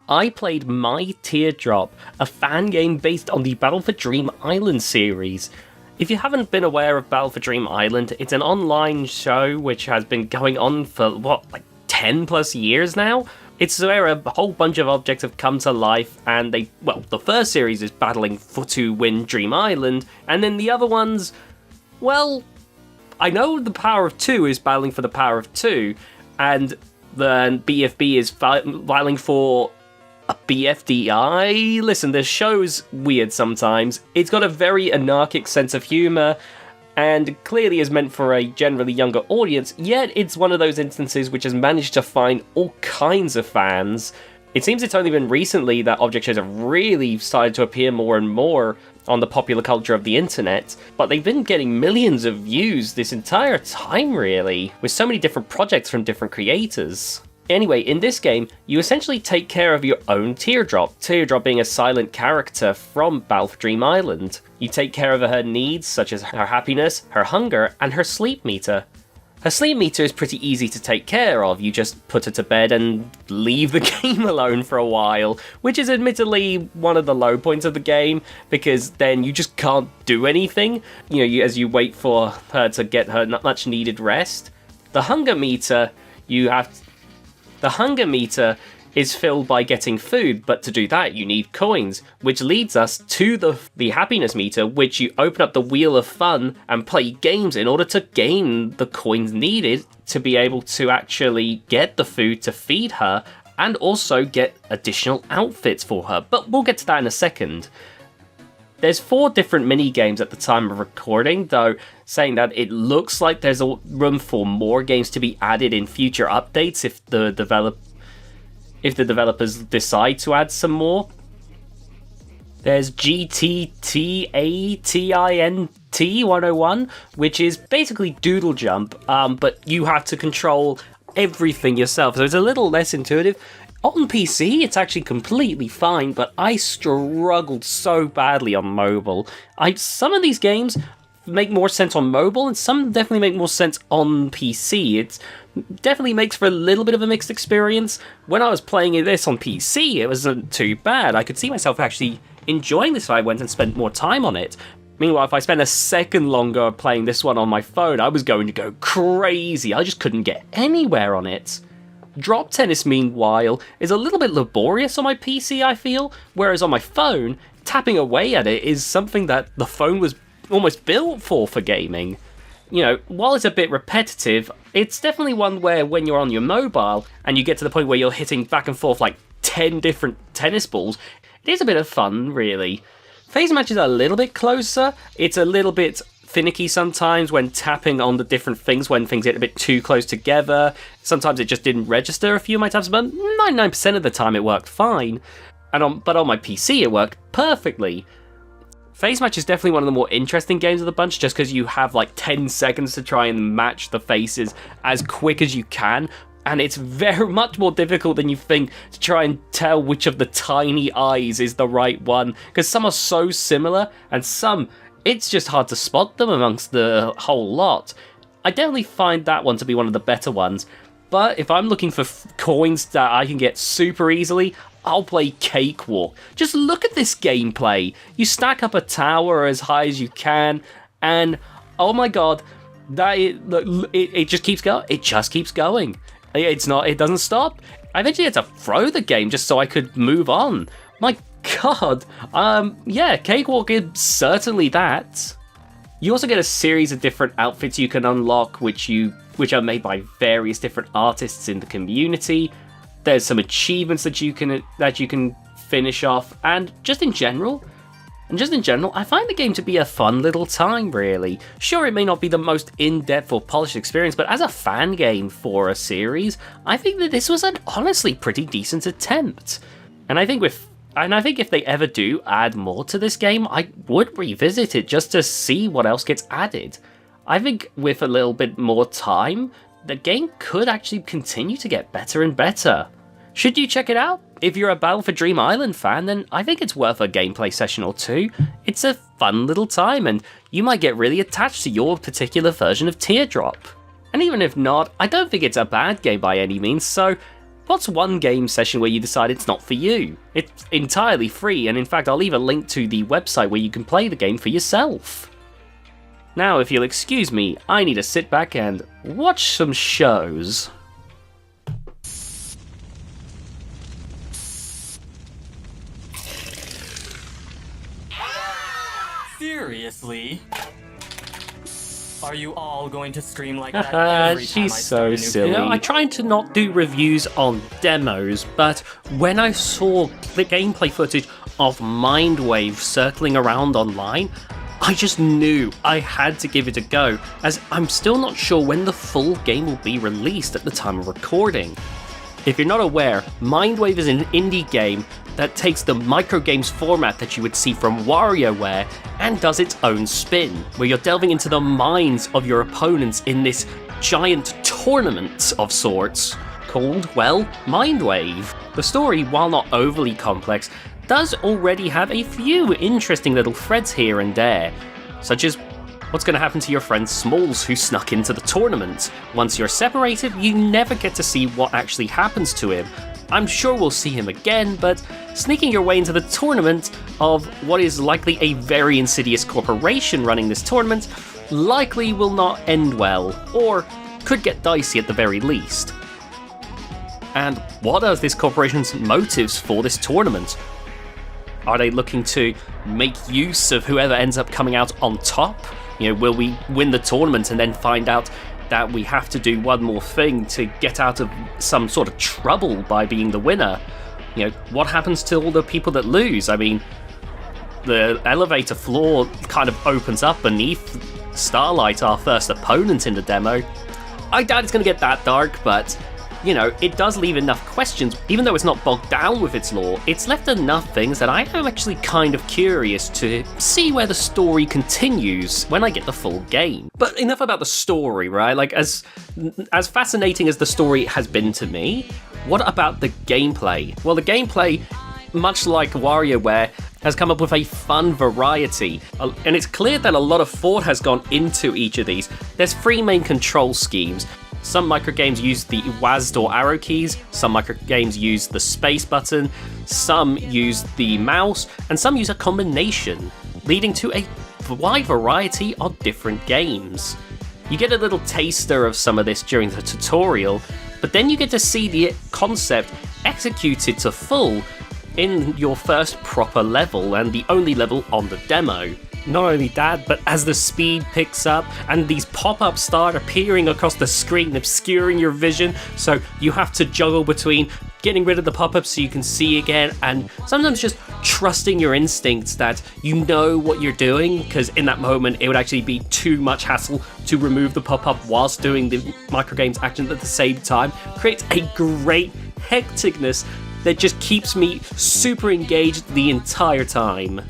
I played MyTeardrop, a fan game based on the Battle for Dream Island series. If you haven't been aware of Battle for Dream Island, it's an online show which has been going on for, 10 plus years now? It's where a whole bunch of objects have come to life, and the first series is battling to win Dream Island, and then the other ones, I know the Power of Two is battling for the Power of Two, and the BFB is battling for a BFDI? Listen, this show's weird sometimes. It's got a very anarchic sense of humour, and clearly is meant for a generally younger audience, yet it's one of those instances which has managed to find all kinds of fans. It seems it's only been recently that object shows have really started to appear more and more on the popular culture of the internet, but they've been getting millions of views this entire time, really, with so many different projects from different creators. Anyway, in this game, you essentially take care of your own Teardrop, Teardrop being a silent character from Battle for Dream Island. You take care of her needs, such as her happiness, her hunger, and her sleep meter. Her sleep meter is pretty easy to take care of. You just put her to bed and leave the game alone for a while, which is admittedly one of the low points of the game, because then you just can't do anything, as you wait for her to get her much needed rest. The hunger meter is filled by getting food, but to do that you need coins, which leads us to the happiness meter, which you open up the Wheel of Fun and play games in order to gain the coins needed to be able to actually get the food to feed her, and also get additional outfits for her, but we'll get to that in a second. There's 4 different mini-games at the time of recording, though, saying that it looks like there's room for more games to be added in future updates if the developers decide to add some more. There's GTTATINT 101, which is basically Doodle Jump, but you have to control everything yourself, so it's a little less intuitive. On PC, it's actually completely fine, but I struggled so badly on mobile. Some of these games make more sense on mobile, and some definitely make more sense on PC. It definitely makes for a little bit of a mixed experience. When I was playing this on PC, it wasn't too bad. I could see myself actually enjoying this if I went and spent more time on it. Meanwhile, if I spent a second longer playing this one on my phone, I was going to go crazy. I just couldn't get anywhere on it. Drop Tennis, meanwhile, is a little bit laborious on my PC, I feel, whereas on my phone, tapping away at it is something that the phone was almost built for gaming. While it's a bit repetitive, it's definitely one where when you're on your mobile and you get to the point where you're hitting back and forth like 10 different tennis balls, it is a bit of fun, really. Phase Match is a little bit closer. It's a little bit finicky sometimes when tapping on the different things, when things get a bit too close together. Sometimes it just didn't register a few of my taps, but 99% of the time it worked fine. But on my PC it worked perfectly. Phase Match is definitely one of the more interesting games of the bunch, just because you have like 10 seconds to try and match the faces as quick as you can, and it's very much more difficult than you think to try and tell which of the tiny eyes is the right one, because some are so similar, and some, it's just hard to spot them amongst the whole lot. I definitely find that one to be one of the better ones, but if I'm looking for coins that I can get super easily, I'll play Cakewalk. Just look at this gameplay. You stack up a tower as high as you can, and oh my god, it just keeps going. It just keeps going. It doesn't stop. I eventually had to throw the game just so I could move on. My god. Yeah, Cakewalk is certainly that. You also get a series of different outfits you can unlock, which are made by various different artists in the community. There's some achievements that you can finish off, and just in general, I find the game to be a fun little time, really. Sure, it may not be the most in-depth or polished experience, but as a fan game for a series, I think that this was an honestly pretty decent attempt. And I think if they ever do add more to this game, I would revisit it just to see what else gets added. I think with a little bit more time, the game could actually continue to get better and better. Should you check it out? If you're a Battle for Dream Island fan, then I think it's worth a gameplay session or two. It's a fun little time, and you might get really attached to your particular version of Teardrop. And even if not, I don't think it's a bad game by any means, so What's one game session where you decide it's not for you? It's entirely free, and in fact I'll leave a link to the website where you can play the game for yourself. Now, if you'll excuse me, I need to sit back and watch some shows. Seriously? Are you all going to scream like that every time She's I so start a new silly. game? I try to not do reviews on demos, but when I saw the gameplay footage of Mindwave circling around online, I just knew I had to give it a go, as I'm still not sure when the full game will be released at the time of recording. If you're not aware, Mindwave is an indie game that takes the microgames format that you would see from WarioWare and does its own spin, where you're delving into the minds of your opponents in this giant tournament of sorts called, well, Mindwave. The story, while not overly complex, does already have a few interesting little threads here and there, such as what's going to happen to your friend Smalls who snuck into the tournament. Once you're separated, you never get to see what actually happens to him. I'm sure we'll see him again, but sneaking your way into the tournament of what is likely a very insidious corporation running this tournament likely will not end well, or could get dicey at the very least. And what are this corporation's motives for this tournament? Are they looking to make use of whoever ends up coming out on top? You know, will we win the tournament and then find out that we have to do one more thing to get out of some sort of trouble by being the winner? You know, what happens to all the people that lose? I mean, the elevator floor kind of opens up beneath Starlight, our first opponent in the demo. I doubt it's going to get that dark, but you know, it does leave enough questions. Even though it's not bogged down with its lore, it's left enough things that I am actually kind of curious to see where the story continues when I get the full game. But enough about the story, right? Like, as fascinating as the story has been to me, what about the gameplay? Well, the gameplay, much like WarioWare, has come up with a fun variety, and it's clear that a lot of thought has gone into each of these. There's 3 main control schemes. Some microgames use the WASD or arrow keys, some microgames use the space button, some use the mouse, and some use a combination, leading to a wide variety of different games. You get a little taster of some of this during the tutorial, but then you get to see the concept executed to full in your first proper level, and the only level on the demo. Not only that, but as the speed picks up and these pop-ups start appearing across the screen, obscuring your vision, so you have to juggle between getting rid of the pop-ups so you can see again, and sometimes just trusting your instincts that you know what you're doing, because in that moment it would actually be too much hassle to remove the pop-up whilst doing the microgame's action at the same time. Creates a great hecticness that just keeps me super engaged the entire time.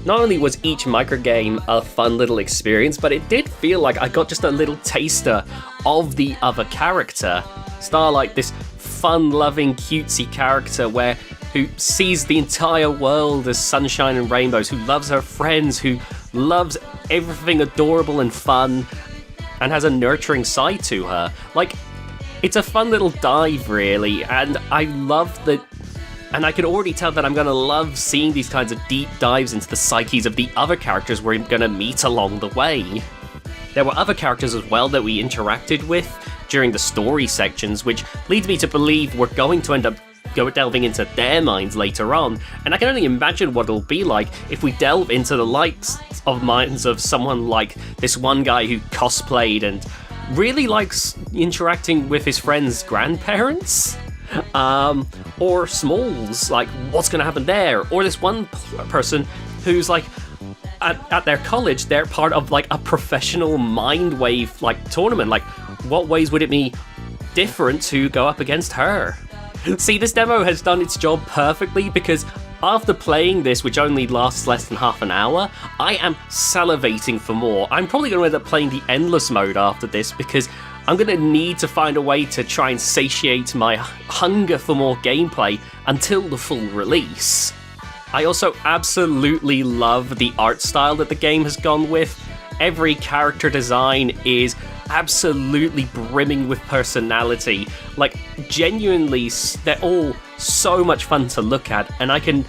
Not only was each microgame a fun little experience, but it did feel like I got just a little taster of the other character. Starlight, this fun-loving, cutesy character who sees the entire world as sunshine and rainbows, who loves her friends, who loves everything adorable and fun, and has a nurturing side to her. Like, it's a fun little dive, really, and I love that. And I can already tell that I'm going to love seeing these kinds of deep dives into the psyches of the other characters we're going to meet along the way. There were other characters as well that we interacted with during the story sections, which leads me to believe we're going to end up delving into their minds later on, and I can only imagine what it'll be like if we delve into the likes of minds of someone like this one guy who cosplayed and really likes interacting with his friends' grandparents. Or Smalls, like, what's going to happen there? Or this one person who's like, at their college, they're part of like a professional Mindwave like tournament. Like, what ways would it be different to go up against her? See, this demo has done its job perfectly, because after playing this, which only lasts less than half an hour, I am salivating for more. I'm probably going to end up playing the endless mode after this, because I'm going to need to find a way to try and satiate my hunger for more gameplay until the full release. I also absolutely love the art style that the game has gone with. Every character design is absolutely brimming with personality. Like, genuinely, they're all so much fun to look at, and I can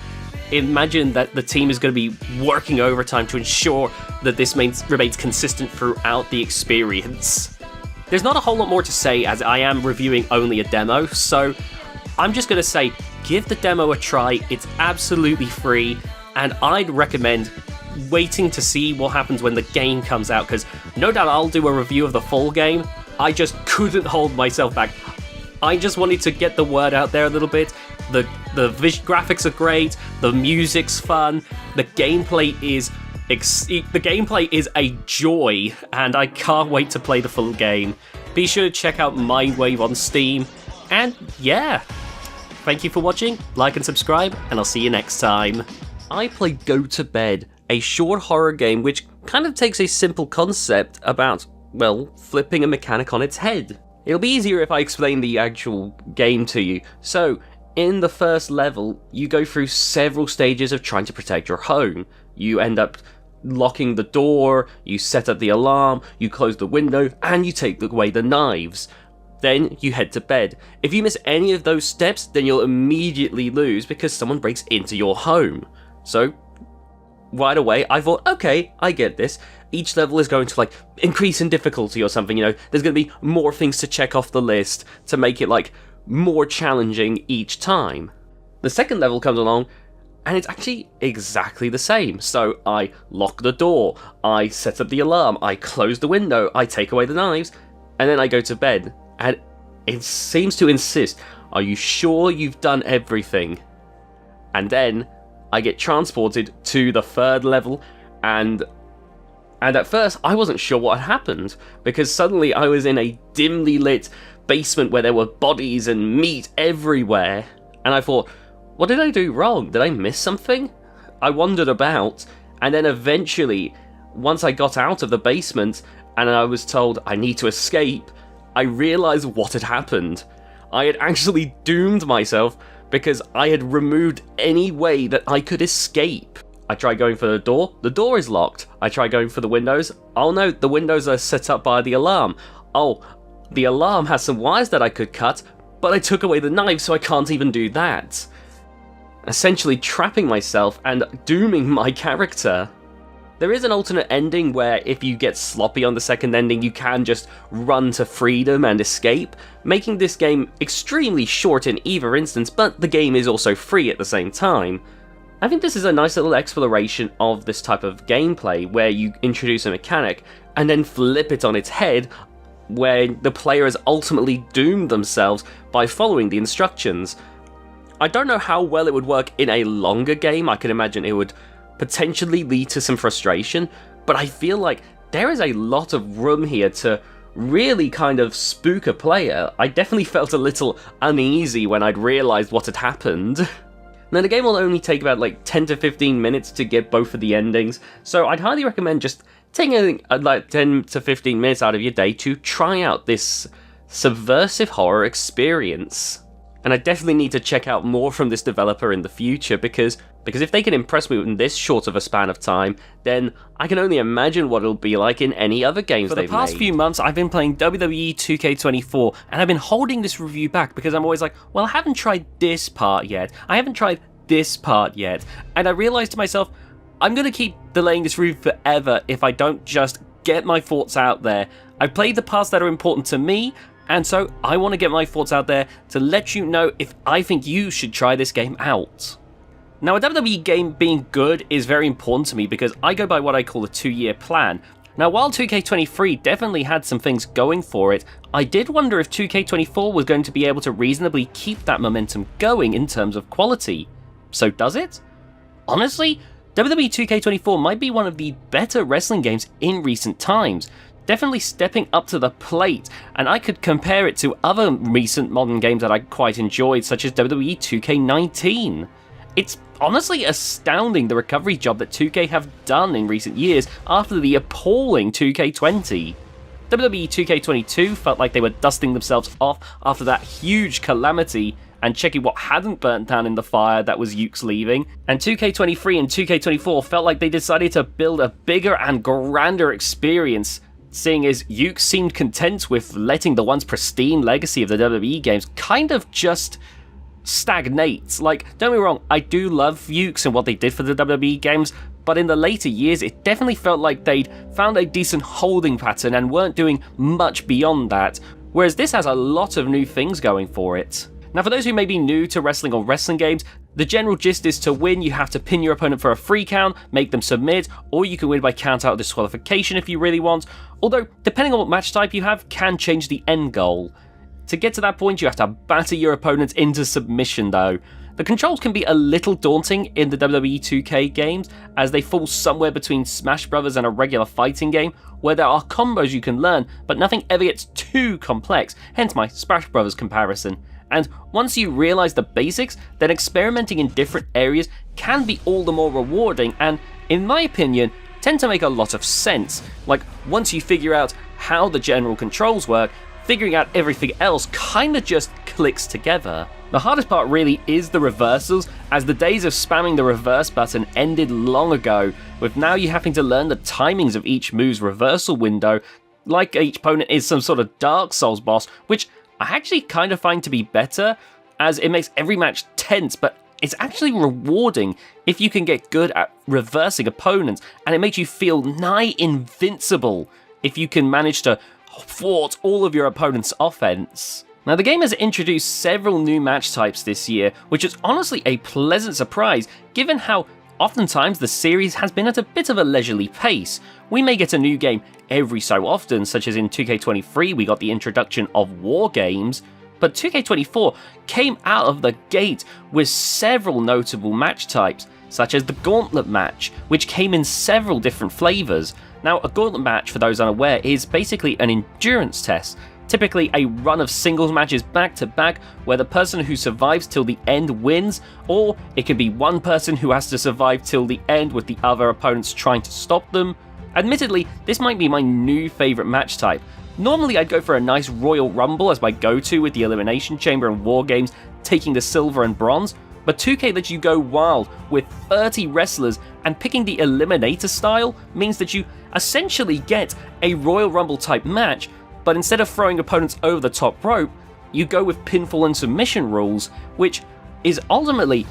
imagine that the team is going to be working overtime to ensure that this remains consistent throughout the experience. There's not a whole lot more to say, as I am reviewing only a demo, so I'm just going to say, give the demo a try. It's absolutely free, and I'd recommend waiting to see what happens when the game comes out, because no doubt I'll do a review of the full game. I just couldn't hold myself back. I just wanted to get the word out there a little bit. The graphics are great, the music's fun, the gameplay is a joy, and I can't wait to play the full game. Be sure to check out Mindwave on Steam, and yeah, thank you for watching, like and subscribe, and I'll see you next time. I played Go to Bed, a short horror game which kind of takes a simple concept about, well, flipping a mechanic on its head. It'll be easier if I explain the actual game to you. So, in the first level, you go through several stages of trying to protect your home. You end up locking the door, you set up the alarm, you close the window, and you take away the knives. Then you head to bed. If you miss any of those steps, then you'll immediately lose because someone breaks into your home. So, right away, I thought, okay, I get this. Each level is going to, like, increase in difficulty or something, you know. There's going to be more things to check off the list to make it, like, more challenging each time. The second level comes along, and it's actually exactly the same. So, I lock the door, I set up the alarm, I close the window, I take away the knives, and then I go to bed. And it seems to insist, are you sure you've done everything? And then I get transported to the third level, and at first I wasn't sure what had happened, because suddenly I was in a dimly lit basement where there were bodies and meat everywhere, and I thought, what did I do wrong? Did I miss something? I wandered about, and then eventually, once I got out of the basement and I was told I need to escape, I realised what had happened. I had actually doomed myself because I had removed any way that I could escape. I try going for the door is locked. I try going for the windows, oh no, the windows are set up by the alarm. Oh, the alarm has some wires that I could cut, but I took away the knife, so I can't even do that. Essentially trapping myself and dooming my character. There is an alternate ending where if you get sloppy on the second ending, you can just run to freedom and escape, making this game extremely short in either instance, but the game is also free at the same time. I think this is a nice little exploration of this type of gameplay, where you introduce a mechanic and then flip it on its head, where the player has ultimately doomed themselves by following the instructions. I don't know how well it would work in a longer game. I can imagine it would potentially lead to some frustration, but I feel like there is a lot of room here to really kind of spook a player. I definitely felt a little uneasy when I'd realised what had happened. Now, the game will only take about like 10 to 15 minutes to get both of the endings, so I'd highly recommend just taking like 10 to 15 minutes out of your day to try out this subversive horror experience. And I definitely need to check out more from this developer in the future, because if they can impress me in this short of a span of time, then I can only imagine what it'll be like in any other games they've made. For the past few months, I've been playing WWE 2K24, and I've been holding this review back because I'm always like, well, I haven't tried this part yet. I haven't tried this part yet. And I realized to myself, I'm going to keep delaying this review forever if I don't just get my thoughts out there. I've played the parts that are important to me, and so I want to get my thoughts out there to let you know if I think you should try this game out. Now, a WWE game being good is very important to me because I go by what I call a 2-year plan. Now, while 2K23 definitely had some things going for it, I did wonder if 2K24 was going to be able to reasonably keep that momentum going in terms of quality. So does it? Honestly, WWE 2K24 might be one of the better wrestling games in recent times. Definitely stepping up to the plate, and I could compare it to other recent modern games that I quite enjoyed, such as WWE 2K19. It's honestly astounding the recovery job that 2K have done in recent years after the appalling 2K20. WWE 2K22 felt like they were dusting themselves off after that huge calamity, and checking what hadn't burnt down in the fire that was Yuke's leaving. And 2K23 and 2K24 felt like they decided to build a bigger and grander experience, seeing as Yuke seemed content with letting the once pristine legacy of the WWE games kind of just stagnate. Like, don't get me wrong, I do love Yuke's and what they did for the WWE games, but in the later years it definitely felt like they'd found a decent holding pattern and weren't doing much beyond that, whereas this has a lot of new things going for it. Now, for those who may be new to wrestling or wrestling games, the general gist is to win, you have to pin your opponent for a free count, make them submit, or you can win by count out or disqualification if you really want, although depending on what match type you have can change the end goal. To get to that point, you have to batter your opponent into submission though. The controls can be a little daunting in the WWE 2K games, as they fall somewhere between Smash Brothers and a regular fighting game, where there are combos you can learn, but nothing ever gets too complex, hence my Smash Brothers comparison. And once you realise the basics, then experimenting in different areas can be all the more rewarding and, in my opinion, tend to make a lot of sense. Like, once you figure out how the general controls work, figuring out everything else kinda just clicks together. The hardest part really is the reversals, as the days of spamming the reverse button ended long ago, with now you having to learn the timings of each move's reversal window, like each opponent is some sort of Dark Souls boss, which I actually kind of find to be better, as it makes every match tense, but it's actually rewarding if you can get good at reversing opponents, and it makes you feel nigh invincible if you can manage to thwart all of your opponent's offense. Now, the game has introduced several new match types this year, which is honestly a pleasant surprise, given how oftentimes the series has been at a bit of a leisurely pace. We may get a new game every so often, such as in 2K23 we got the introduction of War Games, but 2K24 came out of the gate with several notable match types, such as the Gauntlet match, which came in several different flavours. Now, a Gauntlet match, for those unaware, is basically an endurance test, typically a run of singles matches back to back where the person who survives till the end wins, or it can be one person who has to survive till the end with the other opponents trying to stop them. Admittedly, this might be my new favourite match type. Normally I'd go for a nice Royal Rumble as my go-to with the Elimination Chamber and War Games taking the silver and bronze, but 2K lets you go wild with 30 wrestlers, and picking the Eliminator style means that you essentially get a Royal Rumble type match, but instead of throwing opponents over the top rope, you go with pinfall and submission rules, which is ultimately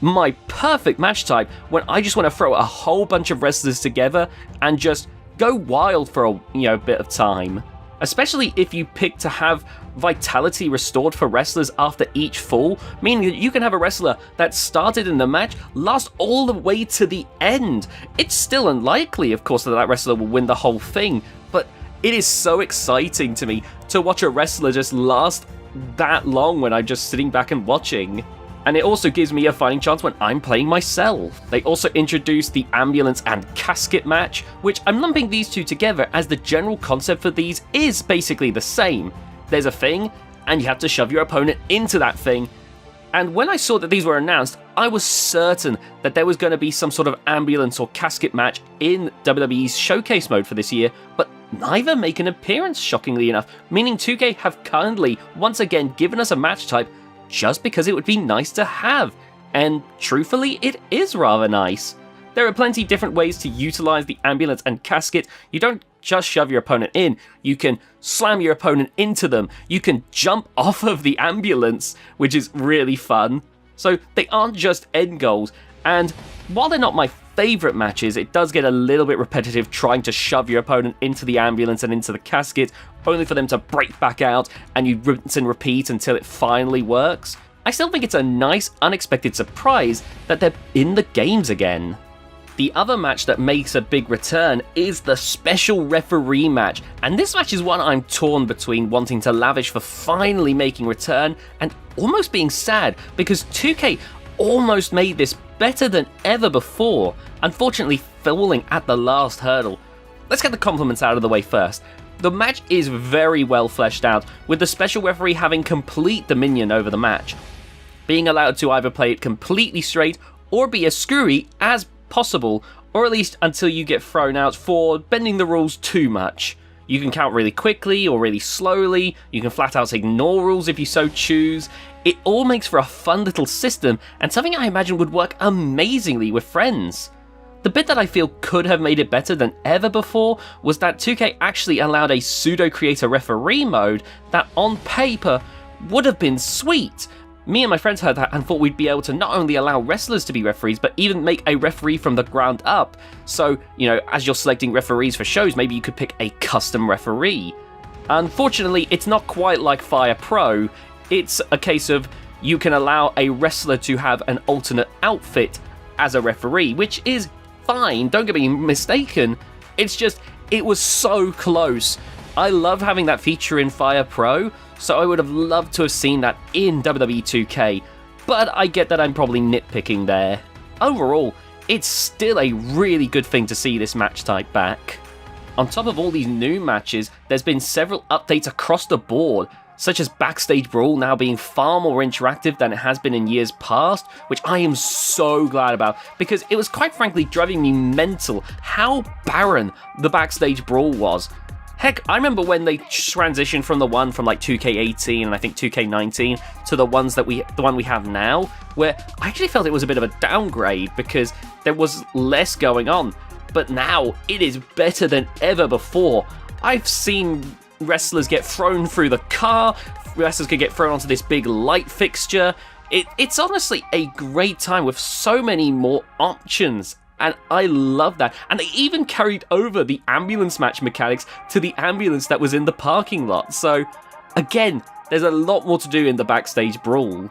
my perfect match type when I just want to throw a whole bunch of wrestlers together and just go wild for a bit of time. Especially if you pick to have vitality restored for wrestlers after each fall, meaning that you can have a wrestler that started in the match last all the way to the end. It's still unlikely, of course, that that wrestler will win the whole thing, but it is so exciting to me to watch a wrestler just last that long when I'm just sitting back and watching. And it also gives me a fighting chance when I'm playing myself. They also introduced the ambulance and casket match, which I'm lumping these two together as the general concept for these is basically the same. There's a thing, and you have to shove your opponent into that thing. And when I saw that these were announced, I was certain that there was going to be some sort of ambulance or casket match in WWE's showcase mode for this year, but neither make an appearance, shockingly enough, meaning 2K have kindly once again given us a match type just because it would be nice to have, and truthfully, it is rather nice. There are plenty different ways to utilize the ambulance and casket. You don't just shove your opponent in, you can slam your opponent into them, you can jump off of the ambulance, which is really fun. So they aren't just end goals, and while they're not my favourite matches, it does get a little bit repetitive trying to shove your opponent into the ambulance and into the casket, only for them to break back out and you rinse and repeat until it finally works. I still think it's a nice, unexpected surprise that they're in the games again. The other match that makes a big return is the special referee match, and this match is one I'm torn between wanting to lavish for finally making return and almost being sad because 2K almost made this better than ever before, unfortunately falling at the last hurdle. Let's get the compliments out of the way first. The match is very well fleshed out, with the special referee having complete dominion over the match, being allowed to either play it completely straight or be as screwy as possible, or at least until you get thrown out for bending the rules too much. You can count really quickly or really slowly, you can flat out ignore rules if you so choose. It all makes for a fun little system, and something I imagine would work amazingly with friends. The bit that I feel could have made it better than ever before was that 2K actually allowed a pseudo-creator referee mode that on paper would have been sweet. Me and my friends heard that and thought we'd be able to not only allow wrestlers to be referees, but even make a referee from the ground up. So, as you're selecting referees for shows, maybe you could pick a custom referee. Unfortunately, it's not quite like Fire Pro. It's a case of you can allow a wrestler to have an alternate outfit as a referee, which is fine, don't get me mistaken. It's just, it was so close. I love having that feature in Fire Pro, so I would have loved to have seen that in WWE 2K, but I get that I'm probably nitpicking there. Overall, it's still a really good thing to see this match type back. On top of all these new matches, there's been several updates across the board, such as Backstage Brawl now being far more interactive than it has been in years past, which I am so glad about, because it was quite frankly driving me mental how barren the Backstage Brawl was. Heck, I remember when they transitioned from the one from like 2K18 and I think 2K19 to the one we have now, where I actually felt it was a bit of a downgrade because there was less going on. But now it is better than ever before. I've seen wrestlers get thrown through the car, wrestlers can get thrown onto this big light fixture. It's honestly a great time with so many more options, and I love that. And they even carried over the ambulance match mechanics to the ambulance that was in the parking lot. So again, there's a lot more to do in the Backstage Brawl.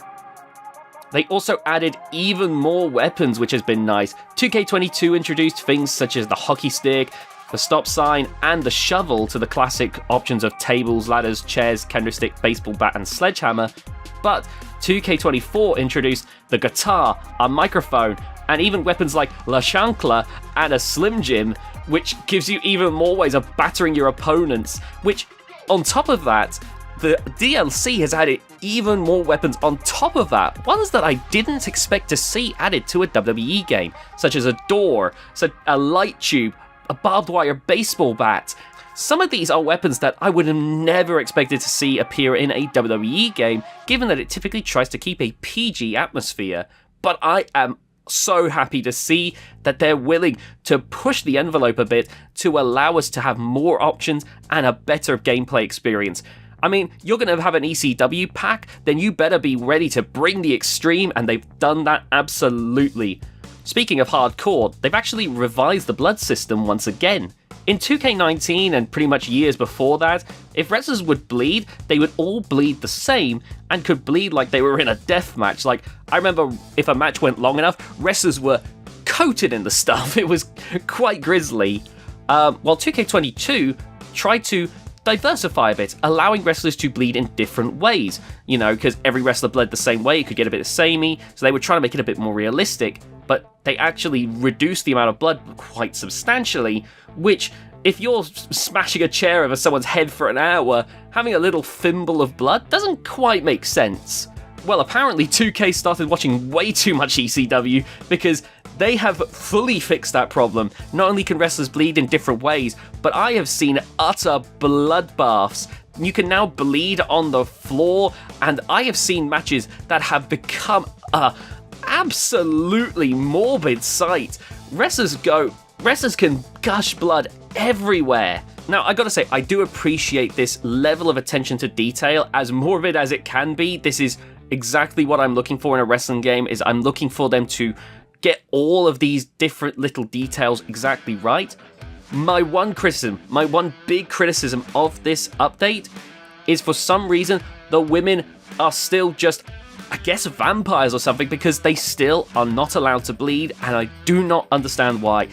They also added even more weapons, which has been nice. 2K22 introduced things such as the hockey stick, the stop sign, and the shovel to the classic options of tables, ladders, chairs, candlestick, baseball bat, and sledgehammer. But 2K24 introduced the guitar, a microphone, and even weapons like La Chancla and a Slim Jim, which gives you even more ways of battering your opponents, which, on top of that, the DLC has added even more weapons on top of that, ones that I didn't expect to see added to a WWE game, such as a door, a light tube, a barbed wire baseball bat. Some of these are weapons that I would have never expected to see appear in a WWE game, given that it typically tries to keep a PG atmosphere. But I am so happy to see that they're willing to push the envelope a bit to allow us to have more options and a better gameplay experience. I mean, you're going to have an ECW pack, then you better be ready to bring the extreme, and they've done that absolutely. Speaking of hardcore, they've actually revised the blood system once again. In 2K19 and pretty much years before that, if wrestlers would bleed, they would all bleed the same and could bleed like they were in a death match. Like, I remember if a match went long enough, wrestlers were coated in the stuff. It was quite grisly. While 2K22 tried to diversify a bit, allowing wrestlers to bleed in different ways. Because every wrestler bled the same way, it could get a bit samey, so they were trying to make it a bit more realistic. But they actually reduced the amount of blood quite substantially, which, if you're smashing a chair over someone's head for an hour, having a little thimble of blood doesn't quite make sense. Well, apparently 2K started watching way too much ECW, because they have fully fixed that problem. Not only can wrestlers bleed in different ways, but I have seen utter bloodbaths. You can now bleed on the floor, and I have seen matches that have become a absolutely morbid sight. Wrestlers can gush blood everywhere. Now, I gotta say, I do appreciate this level of attention to detail. As morbid as it can be, this is exactly what I'm looking for in a wrestling game. Is I'm looking for them to get all of these different little details exactly right. My one big criticism of this update is, for some reason, the women are still just, I guess, vampires or something, because they still are not allowed to bleed, and I do not understand why.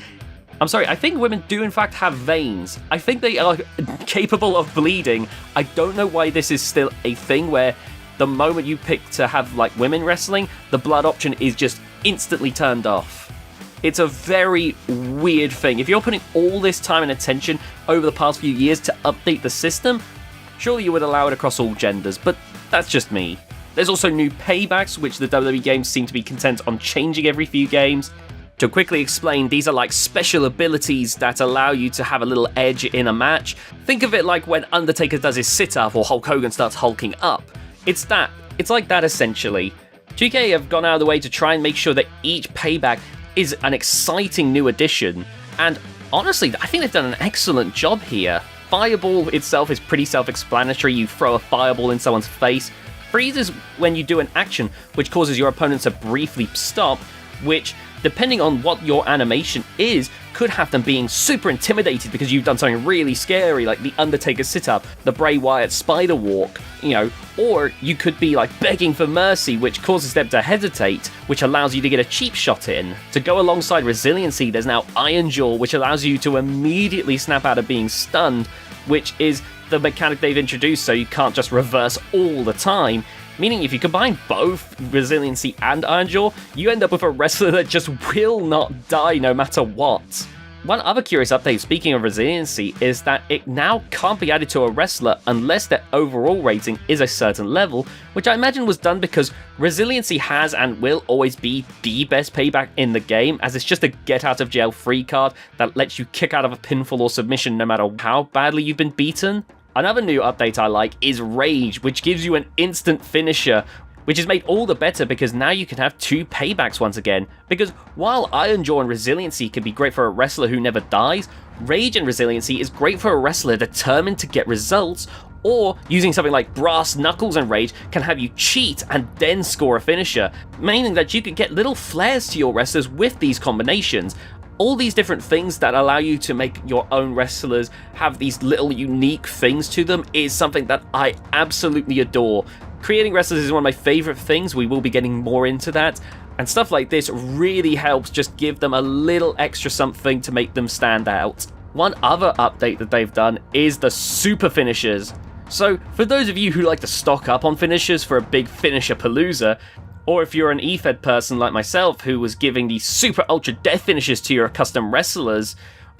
I'm sorry, I think women do in fact have veins. I think they are capable of bleeding. I don't know why this is still a thing where the moment you pick to have like women wrestling, the blood option is just instantly turned off. It's a very weird thing. If you're putting all this time and attention over the past few years to update the system, surely you would allow it across all genders, but that's just me. There's also new paybacks, which the WWE games seem to be content on changing every few games. To quickly explain, these are like special abilities that allow you to have a little edge in a match. Think of it like when Undertaker does his sit-up or Hulk Hogan starts hulking up. It's that. It's like that essentially. 2K have gone out of the way to try and make sure that each payback is an exciting new addition, and honestly, I think they've done an excellent job here. Fireball itself is pretty self-explanatory. You throw a fireball in someone's face. Freeze is when you do an action which causes your opponent to briefly stop, which, depending on what your animation is, could have them being super intimidated because you've done something really scary, like the Undertaker sit-up, the Bray Wyatt spider walk, or you could be like begging for mercy, which causes them to hesitate, which allows you to get a cheap shot in. To go alongside resiliency, there's now Iron Jaw, which allows you to immediately snap out of being stunned, which is the mechanic they've introduced so you can't just reverse all the time. Meaning if you combine both resiliency and Iron Jaw, you end up with a wrestler that just will not die no matter what. One other curious update, speaking of resiliency, is that it now can't be added to a wrestler unless their overall rating is a certain level, which I imagine was done because resiliency has and will always be the best payback in the game, as it's just a get out of jail free card that lets you kick out of a pinfall or submission no matter how badly you've been beaten. Another new update I like is Rage, which gives you an instant finisher, which is made all the better because now you can have 2 paybacks once again. Because while Iron Jaw and Resiliency can be great for a wrestler who never dies, Rage and Resiliency is great for a wrestler determined to get results, or using something like Brass Knuckles and Rage can have you cheat and then score a finisher, meaning that you can get little flares to your wrestlers with these combinations. All these different things that allow you to make your own wrestlers have these little unique things to them is something that I absolutely adore. Creating wrestlers is one of my favorite things. We will be getting more into that. And stuff like this really helps just give them a little extra something to make them stand out. One other update that they've done is the super finishers. So for those of you who like to stock up on finishers for a big finisher palooza, or if you're an E-Fed person like myself who was giving these super ultra death finishes to your custom wrestlers,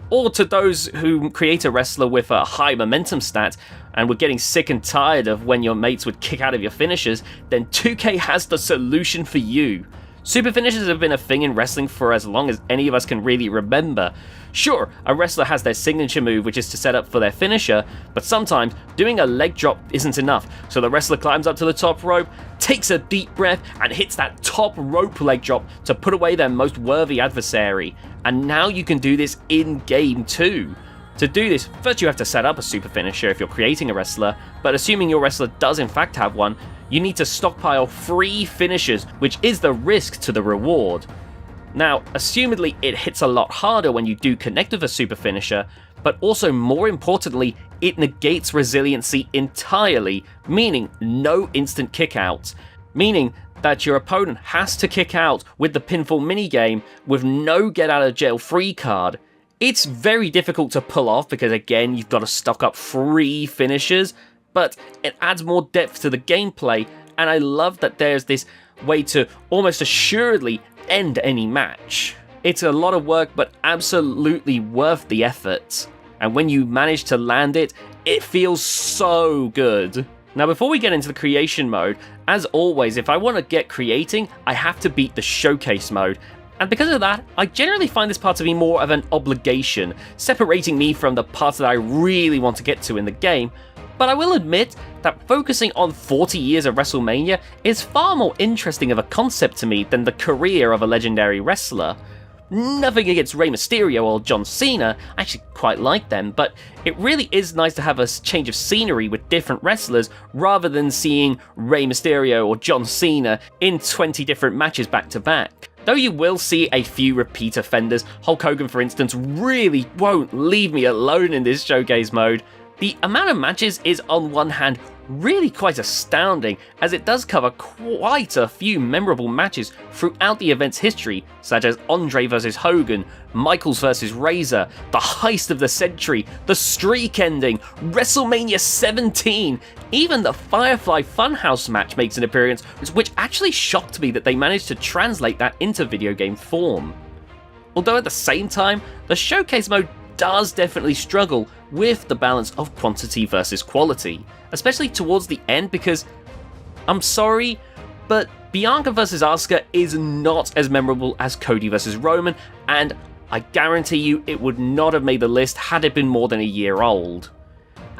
or to those who create a wrestler with a high momentum stat and were getting sick and tired of when your mates would kick out of your finishers, then 2K has the solution for you. Super finishes have been a thing in wrestling for as long as any of us can really remember. Sure, a wrestler has their signature move, which is to set up for their finisher, but sometimes doing a leg drop isn't enough, so the wrestler climbs up to the top rope, takes a deep breath, and hits that top rope leg drop to put away their most worthy adversary. And now you can do this in-game too. To do this, first you have to set up a super finisher if you're creating a wrestler, but assuming your wrestler does in fact have one, you need to stockpile 3 finishers, which is the risk to the reward. Now, assumedly it hits a lot harder when you do connect with a super finisher, but also more importantly, it negates resiliency entirely, meaning no instant kickouts, meaning that your opponent has to kick out with the pinfall minigame with no get out of jail free card. It's very difficult to pull off because again, you've got to stock up 3 finishers, but it adds more depth to the gameplay, and I love that there's this way to almost assuredly end any match. It's a lot of work, but absolutely worth the effort. And when you manage to land it, it feels so good. Now before we get into the creation mode, as always, if I want to get creating, I have to beat the showcase mode. And because of that, I generally find this part to be more of an obligation, separating me from the parts that I really want to get to in the game. But I will admit that focusing on 40 years of WrestleMania is far more interesting of a concept to me than the career of a legendary wrestler. Nothing against Rey Mysterio or John Cena, I actually quite like them, but it really is nice to have a change of scenery with different wrestlers rather than seeing Rey Mysterio or John Cena in 20 different matches back to back. Though you will see a few repeat offenders, Hulk Hogan for instance really won't leave me alone in this showcase mode. The amount of matches is on one hand really quite astounding, as it does cover quite a few memorable matches throughout the event's history, such as Andre vs Hogan, Michaels vs Razor, the heist of the century, the streak ending, WrestleMania 17, even the Firefly Funhouse match makes an appearance, which actually shocked me that they managed to translate that into video game form. Although at the same time, the showcase mode does definitely struggle with the balance of quantity versus quality, especially towards the end, because I'm sorry, but Bianca vs Asuka is not as memorable as Cody vs Roman, and I guarantee you it would not have made the list had it been more than a year old.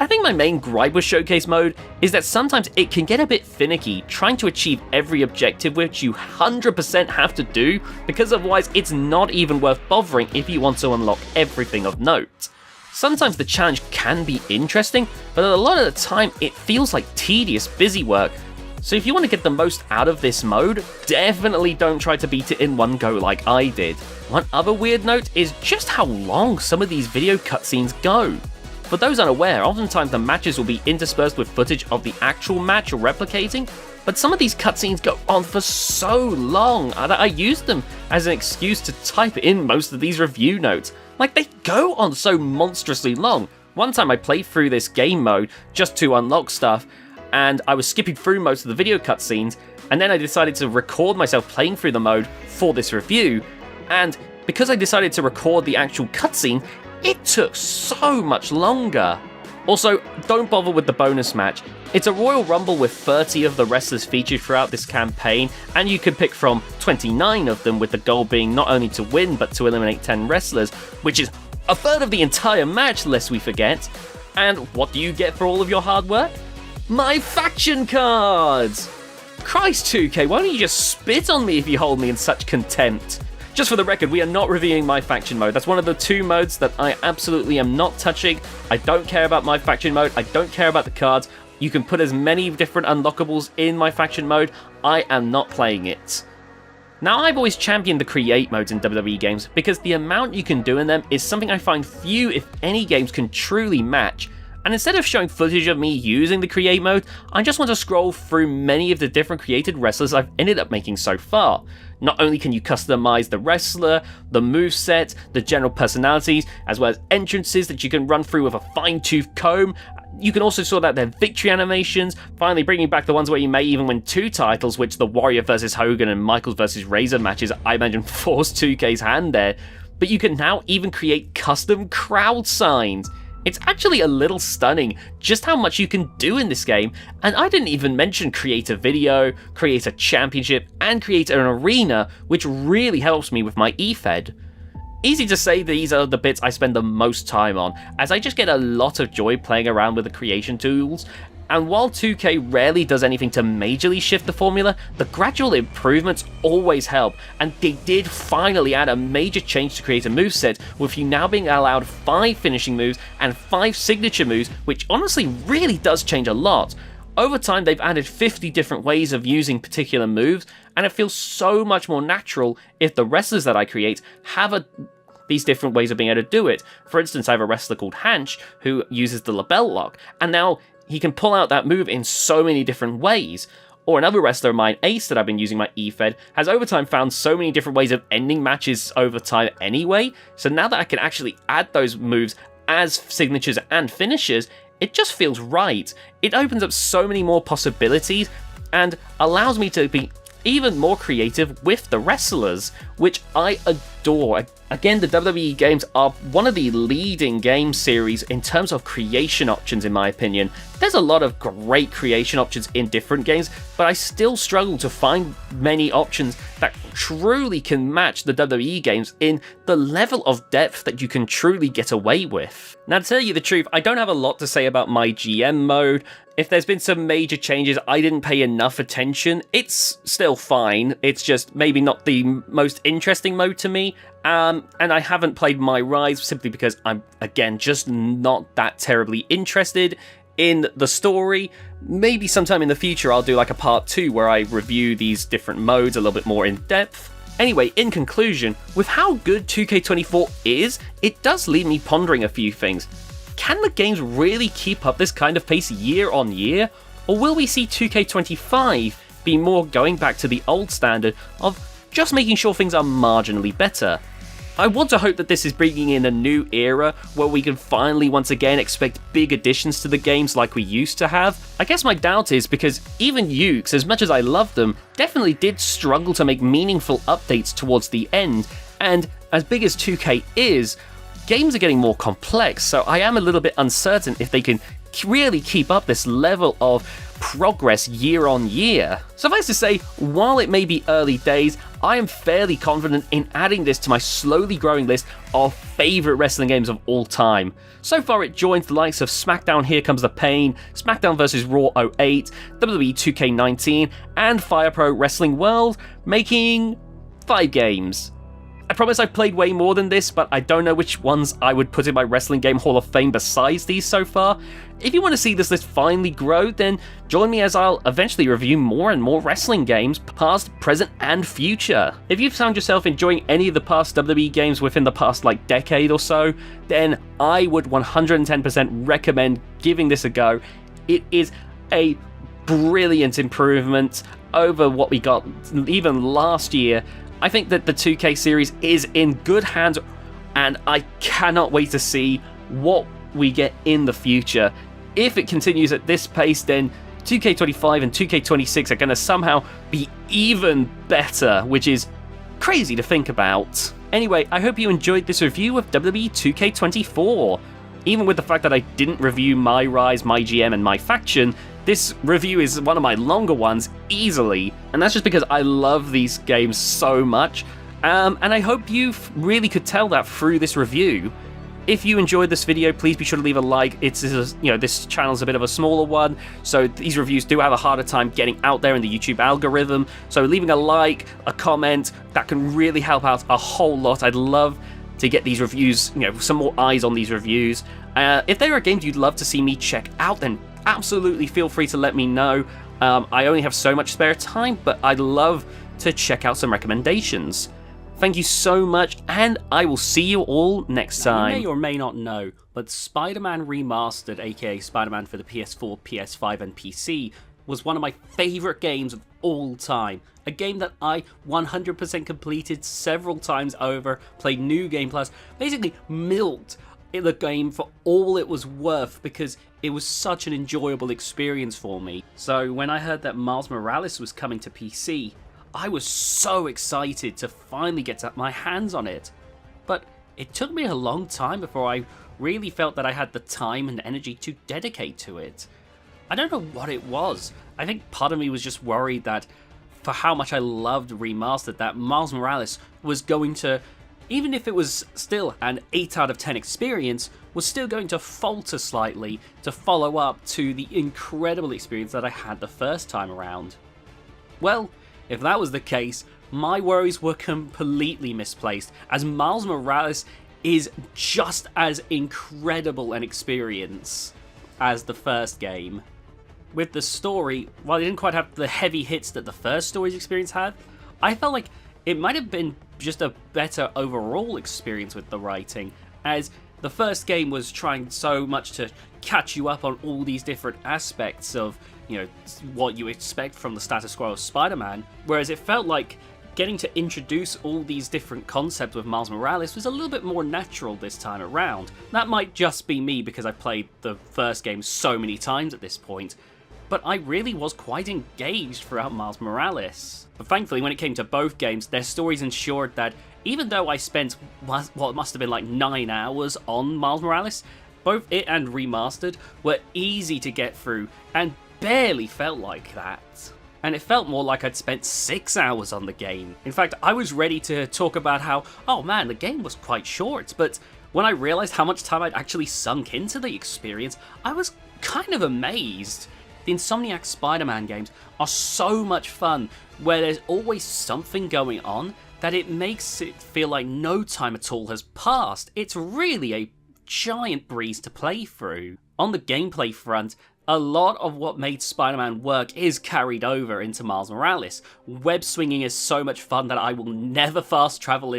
I think my main gripe with Showcase mode is that sometimes it can get a bit finicky trying to achieve every objective which you 100% have to do, because otherwise it's not even worth bothering if you want to unlock everything of note. Sometimes the challenge can be interesting, but a lot of the time it feels like tedious busy work, so if you want to get the most out of this mode, definitely don't try to beat it in one go like I did. One other weird note is just how long some of these video cutscenes go. For those unaware, oftentimes the matches will be interspersed with footage of the actual match replicating, but some of these cutscenes go on for so long that I used them as an excuse to type in most of these review notes. Like, they go on so monstrously long. One time I played through this game mode just to unlock stuff, and I was skipping through most of the video cutscenes, and then I decided to record myself playing through the mode for this review, and because I decided to record the actual cutscene, it took so much longer. Also, don't bother with the bonus match. It's a Royal Rumble with 30 of the wrestlers featured throughout this campaign, and you can pick from 29 of them, with the goal being not only to win but to eliminate 10 wrestlers, which is a third of the entire match, lest we forget. And what do you get for all of your hard work? My faction cards! Christ 2K, why don't you just spit on me if you hold me in such contempt? Just for the record, we are not reviewing My Faction mode. That's one of the two modes that I absolutely am not touching. I don't care about My Faction mode. I don't care about the cards. You can put as many different unlockables in My Faction mode. I am not playing it. Now, I've always championed the create modes in WWE games because the amount you can do in them is something I find few, if any, games can truly match. And instead of showing footage of me using the create mode, I just want to scroll through many of the different created wrestlers I've ended up making so far. Not only can you customize the wrestler, the moveset, the general personalities, as well as entrances that you can run through with a fine-tooth comb, you can also sort out their victory animations, finally bringing back the ones where you may even win 2 titles, which the Warrior vs Hogan and Michaels vs Razor matches I imagine forced 2K's hand there. But you can now even create custom crowd signs. It's actually a little stunning just how much you can do in this game, and I didn't even mention create a video, create a championship, and create an arena, which really helps me with my eFed. Easy to say these are the bits I spend the most time on, as I just get a lot of joy playing around with the creation tools. And while 2K rarely does anything to majorly shift the formula, the gradual improvements always help, and they did finally add a major change to create a moveset, with you now being allowed 5 finishing moves and 5 signature moves, which honestly really does change a lot. Over time, they've added 50 different ways of using particular moves, and it feels so much more natural if the wrestlers that I create have these different ways of being able to do it. For instance, I have a wrestler called Hanch who uses the label lock, and now he can pull out that move in so many different ways. Or another wrestler of mine, Aster, that I've been using my eFed, has over time found so many different ways of ending matches over time anyway, so now that I can actually add those moves as signatures and finishes, it just feels right. It opens up so many more possibilities and allows me to be even more creative with the wrestlers, which I adore. Again, the WWE games are one of the leading game series in terms of creation options, in my opinion. There's a lot of great creation options in different games, but I still struggle to find many options that truly can match the WWE games in the level of depth that you can truly get away with. Now, to tell you the truth, I don't have a lot to say about my GM mode. If there's been some major changes I didn't pay enough attention, it's still fine. It's just maybe not the most interesting mode to me. And I haven't played My Rise simply because I'm, again, just not that terribly interested in the story. Maybe sometime in the future I'll do like a part 2 where I review these different modes a little bit more in depth. Anyway, in conclusion, with how good 2K24 is, it does leave me pondering a few things. Can the games really keep up this kind of pace year on year? Or will we see 2K25 be more going back to the old standard of just making sure things are marginally better? I want to hope that this is bringing in a new era where we can finally once again expect big additions to the games like we used to have. I guess my doubt is because even Ukes, as much as I love them, definitely did struggle to make meaningful updates towards the end, and as big as 2K is, games are getting more complex, so I am a little bit uncertain if they can really keep up this level of progress year on year. Suffice to say, while it may be early days, I am fairly confident in adding this to my slowly growing list of favourite wrestling games of all time. So far it joins the likes of Smackdown Here Comes the Pain, Smackdown vs Raw 08, WWE 2K19, and Fire Pro Wrestling World, making 5 games. I promise I've played way more than this, but I don't know which ones I would put in my Wrestling Game Hall of Fame besides these so far. If you want to see this list finally grow, then join me as I'll eventually review more and more wrestling games, past, present, and future. If you've found yourself enjoying any of the past WWE games within the past decade or so, then I would 110% recommend giving this a go. It is a brilliant improvement over what we got even last year. I think that the 2K series is in good hands, and I cannot wait to see what we get in the future. If it continues at this pace, then 2K25 and 2K26 are going to somehow be even better, which is crazy to think about. Anyway, I hope you enjoyed this review of WWE 2K24. Even with the fact that I didn't review My Rise, My GM, and My Faction, this review is one of my longer ones, easily, and that's just because I love these games so much, and I hope you really could tell that through this review. If you enjoyed this video, please be sure to leave a like. This channel's a bit of a smaller one, so these reviews do have a harder time getting out there in the YouTube algorithm, so leaving a like, a comment, that can really help out a whole lot. I'd love to get these reviews, some more eyes on these reviews. If there are games you'd love to see me check out, then absolutely feel free to let me know. I only have so much spare time, but I'd love to check out some recommendations. Thank you so much, and I will see you all next time. You may or may not know, but Spider-Man Remastered, aka Spider-Man for the PS4, PS5, and PC, was one of my favourite games of all time. A game that I 100% completed several times over, played New Game Plus, basically milked the game for all it was worth because it was such an enjoyable experience for me. So when I heard that Miles Morales was coming to PC, I was so excited to finally get my hands on it. But it took me a long time before I really felt that I had the time and energy to dedicate to it. I don't know what it was. I think part of me was just worried that for how much I loved Remastered, that Miles Morales was going to, even if it was still an 8 out of 10 experience, was still going to falter slightly to follow up to the incredible experience that I had the first time around. Well, if that was the case, my worries were completely misplaced, as Miles Morales is just as incredible an experience as the first game. With the story, while it didn't quite have the heavy hits that the first story's experience had, I felt like it might have been just a better overall experience with the writing, as the first game was trying so much to catch you up on all these different aspects of, what you expect from the status quo of Spider-Man, whereas it felt like getting to introduce all these different concepts with Miles Morales was a little bit more natural this time around. That might just be me because I've played the first game so many times at this point, but I really was quite engaged throughout Miles Morales. But thankfully, when it came to both games, their stories ensured that even though I spent what must have been like 9 hours on Miles Morales, both it and Remastered were easy to get through and barely felt like that. And it felt more like I'd spent 6 hours on the game. In fact, I was ready to talk about how, oh man, the game was quite short, but when I realised how much time I'd actually sunk into the experience, I was kind of amazed. The Insomniac Spider-Man games are so much fun, where there's always something going on, that it makes it feel like no time at all has passed. It's really a giant breeze to play through. On the gameplay front, a lot of what made Spider-Man work is carried over into Miles Morales. Web swinging is so much fun that I will never fast travel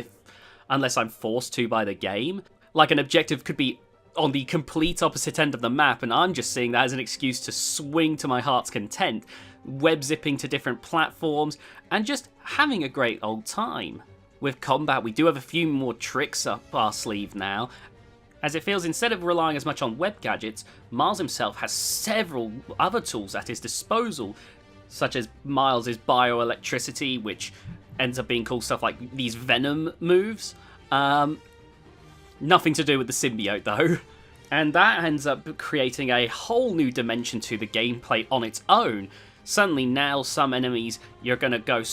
unless I'm forced to by the game. Like, an objective could be on the complete opposite end of the map, and I'm just seeing that as an excuse to swing to my heart's content, web zipping to different platforms, and just having a great old time. With combat, we do have a few more tricks up our sleeve now, as it feels instead of relying as much on web gadgets, Miles himself has several other tools at his disposal, such as Miles' bioelectricity, which ends up being cool stuff like these venom moves. Nothing to do with the symbiote though. And that ends up creating a whole new dimension to the gameplay on its own. Suddenly now some enemies you're going to go...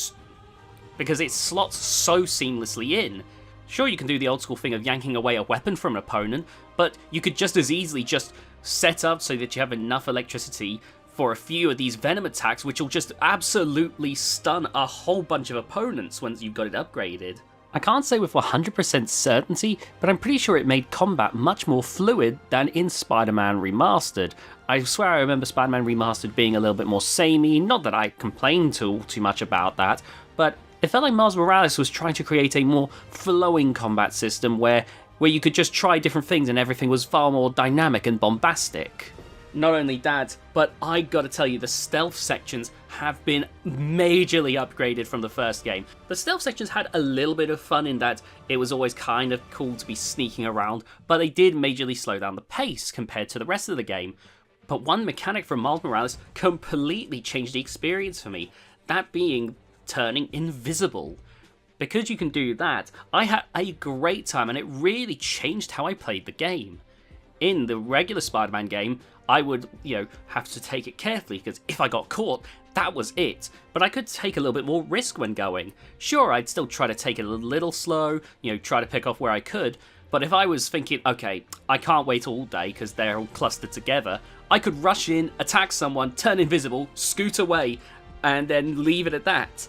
because it slots so seamlessly in. Sure, you can do the old school thing of yanking away a weapon from an opponent, but you could just as easily just set up so that you have enough electricity for a few of these venom attacks, which will just absolutely stun a whole bunch of opponents once you've got it upgraded. I can't say with 100% certainty, but I'm pretty sure it made combat much more fluid than in Spider-Man Remastered. I swear I remember Spider-Man Remastered being a little bit more samey, not that I complained too much about that, but it felt like Miles Morales was trying to create a more flowing combat system where you could just try different things and everything was far more dynamic and bombastic. Not only that, but I gotta tell you, the stealth sections have been majorly upgraded from the first game. The stealth sections had a little bit of fun in that it was always kind of cool to be sneaking around, but they did majorly slow down the pace compared to the rest of the game. But one mechanic from Miles Morales completely changed the experience for me, that being turning invisible. Because you can do that, I had a great time and it really changed how I played the game. In the regular Spider-Man game, I would, have to take it carefully, because if I got caught, that was it. But I could take a little bit more risk when going. Sure, I'd still try to take it a little slow, try to pick off where I could, but if I was thinking, okay, I can't wait all day because they're all clustered together, I could rush in, attack someone, turn invisible, scoot away, and then leave it at that.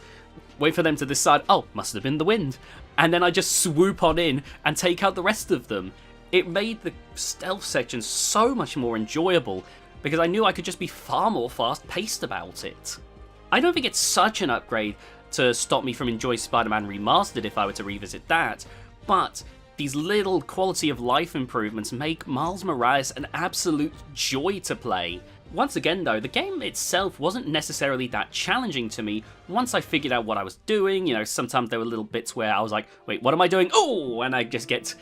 Wait for them to decide, oh, must have been the wind. And then I just swoop on in and take out the rest of them. It made the stealth section so much more enjoyable because I knew I could just be far more fast-paced about it. I don't think it's such an upgrade to stop me from enjoying Spider-Man Remastered if I were to revisit that, but these little quality of life improvements make Miles Morales an absolute joy to play. Once again though, the game itself wasn't necessarily that challenging to me once I figured out what I was doing. Sometimes there were little bits where I was like, wait, what am I doing? Oh, and I just get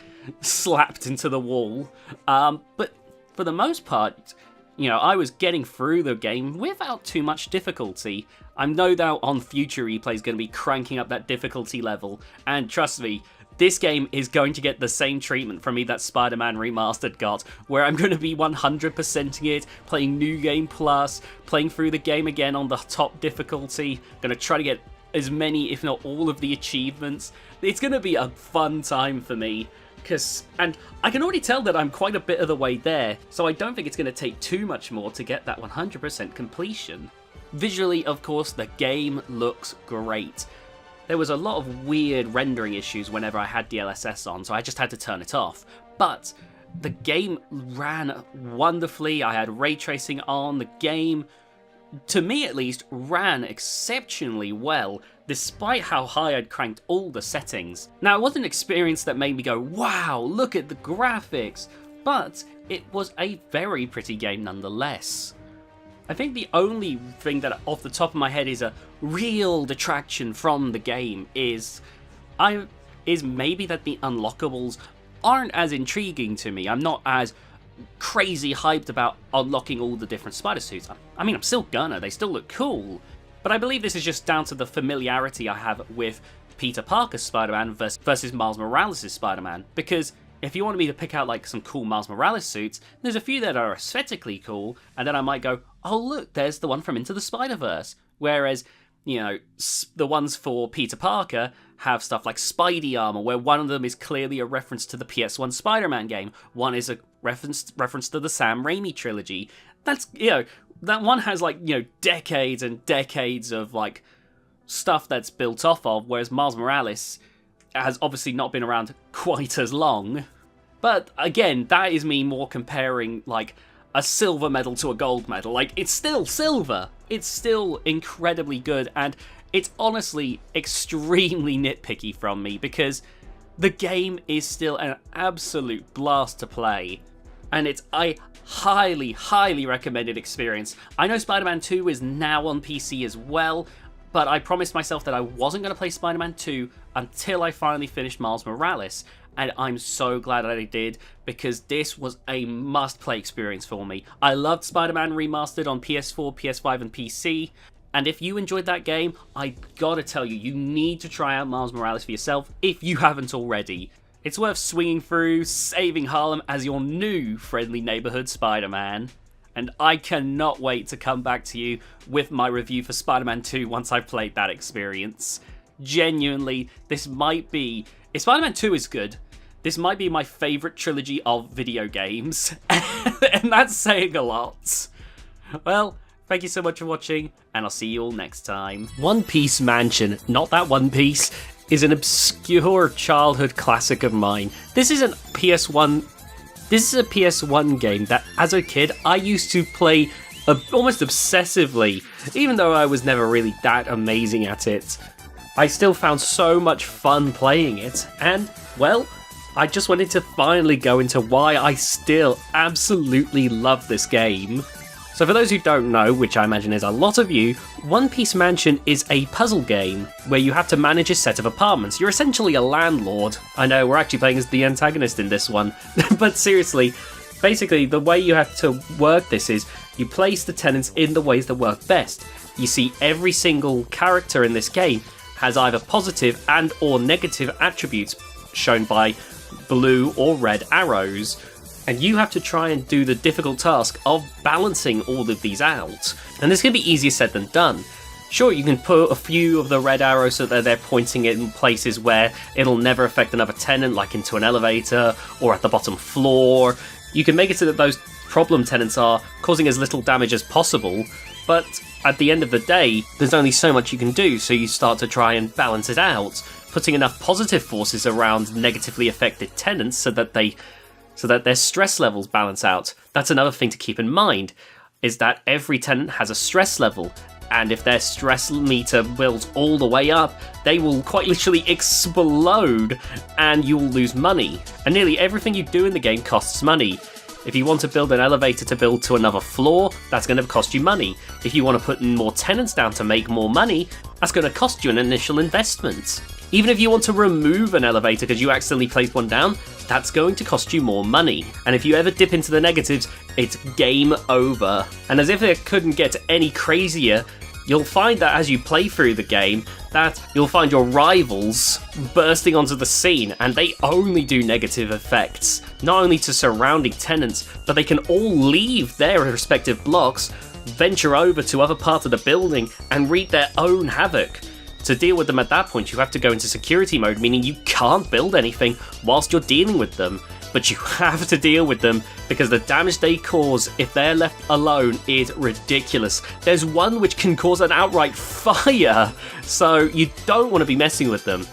slapped into the wall. But for the most part, I was getting through the game without too much difficulty. I'm no doubt on future replays going to be cranking up that difficulty level, and trust me, this game is going to get the same treatment from me that Spider-Man Remastered got, where I'm going to be 100%ing it, playing New Game Plus, playing through the game again on the top difficulty, going to try to get as many, if not all of the achievements. It's going to be a fun time for me, and I can already tell that I'm quite a bit of the way there, so I don't think it's going to take too much more to get that 100% completion. Visually, of course, the game looks great. There was a lot of weird rendering issues whenever I had DLSS on, so I just had to turn it off. But the game ran wonderfully, I had ray tracing on, the game, to me at least, ran exceptionally well, despite how high I'd cranked all the settings. Now, it wasn't an experience that made me go, wow, look at the graphics, but it was a very pretty game nonetheless. I think the only thing that off the top of my head is a real detraction from the game is maybe that the unlockables aren't as intriguing to me. I'm not as crazy hyped about unlocking all the different spider suits. I mean, I'm still gonna, they still look cool, but I believe this is just down to the familiarity I have with Peter Parker's Spider-Man versus Miles Morales' Spider-Man, because if you wanted me to pick out like some cool Miles Morales suits, there's a few that are aesthetically cool, and then I might go, oh look, there's the one from Into the Spider-Verse. Whereas, the ones for Peter Parker have stuff like Spidey armor, where one of them is clearly a reference to the PS1 Spider-Man game. One is a reference to the Sam Raimi trilogy. That's, that one has like, decades and decades of like stuff that's built off of, whereas Miles Morales has obviously not been around quite as long. But again, that is me more comparing like a silver medal to a gold medal. Like, it's still silver. It's still incredibly good, and it's honestly extremely nitpicky from me because the game is still an absolute blast to play, and it's a highly, highly recommended experience. I know Spider-Man 2 is now on PC as well, but I promised myself that I wasn't going to play Spider-Man 2 until I finally finished Miles Morales, and I'm so glad that I did, because this was a must-play experience for me. I loved Spider-Man Remastered on PS4, PS5, and PC, and if you enjoyed that game, I gotta tell you, you need to try out Miles Morales for yourself if you haven't already. It's worth swinging through, saving Harlem as your new friendly neighborhood Spider-Man. And I cannot wait to come back to you with my review for Spider-Man 2 once I've played that experience. Genuinely, this might be... If Spider-Man 2 is good, this might be my favourite trilogy of video games. And that's saying a lot. Well, thank you so much for watching, and I'll see you all next time. One Piece Mansion, not that One Piece, is an obscure childhood classic of mine. This is a PS1 game that, as a kid, I used to play almost obsessively. Even though I was never really that amazing at it, I still found so much fun playing it, and, well, I just wanted to finally go into why I still absolutely love this game. So for those who don't know, which I imagine is a lot of you, One Piece Mansion is a puzzle game where you have to manage a set of apartments. You're essentially a landlord. I know, we're actually playing as the antagonist in this one. But seriously, basically the way you have to work this is you place the tenants in the ways that work best. You see, every single character in this game has either positive and or negative attributes shown by blue or red arrows. And you have to try and do the difficult task of balancing all of these out. And this can be easier said than done. Sure, you can put a few of the red arrows so that they're pointing it in places where it'll never affect another tenant, like into an elevator or at the bottom floor. You can make it so that those problem tenants are causing as little damage as possible, but at the end of the day, there's only so much you can do, so you start to try and balance it out, putting enough positive forces around negatively affected tenants so that their stress levels balance out. That's another thing to keep in mind, is that every tenant has a stress level, and if their stress meter builds all the way up, they will quite literally explode, and you will lose money. And nearly everything you do in the game costs money. If you want to build an elevator to build to another floor, that's going to cost you money. If you want to put more tenants down to make more money, that's going to cost you an initial investment. Even if you want to remove an elevator because you accidentally placed one down, that's going to cost you more money. And if you ever dip into the negatives, it's game over. And as if it couldn't get any crazier, you'll find that as you play through the game, that you'll find your rivals bursting onto the scene, and they only do negative effects, not only to surrounding tenants, but they can all leave their respective blocks, venture over to other parts of the building, and wreak their own havoc. To deal with them at that point, you have to go into security mode, meaning you can't build anything whilst you're dealing with them. But you have to deal with them because the damage they cause if they're left alone is ridiculous. There's one which can cause an outright fire, so you don't want to be messing with them.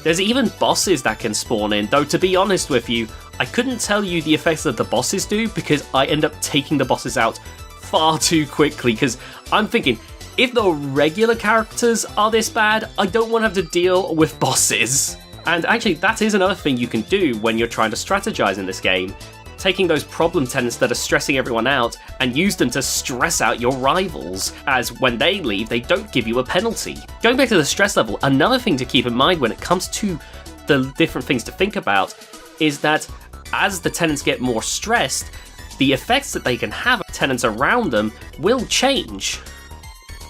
There's even bosses that can spawn in, though to be honest with you, I couldn't tell you the effects that the bosses do because I end up taking the bosses out far too quickly, because I'm thinking, if the regular characters are this bad, I don't want to have to deal with bosses. And actually, that is another thing you can do when you're trying to strategize in this game. Taking those problem tenants that are stressing everyone out and use them to stress out your rivals, as when they leave, they don't give you a penalty. Going back to the stress level, another thing to keep in mind when it comes to the different things to think about is that as the tenants get more stressed, the effects that they can have on tenants around them will change.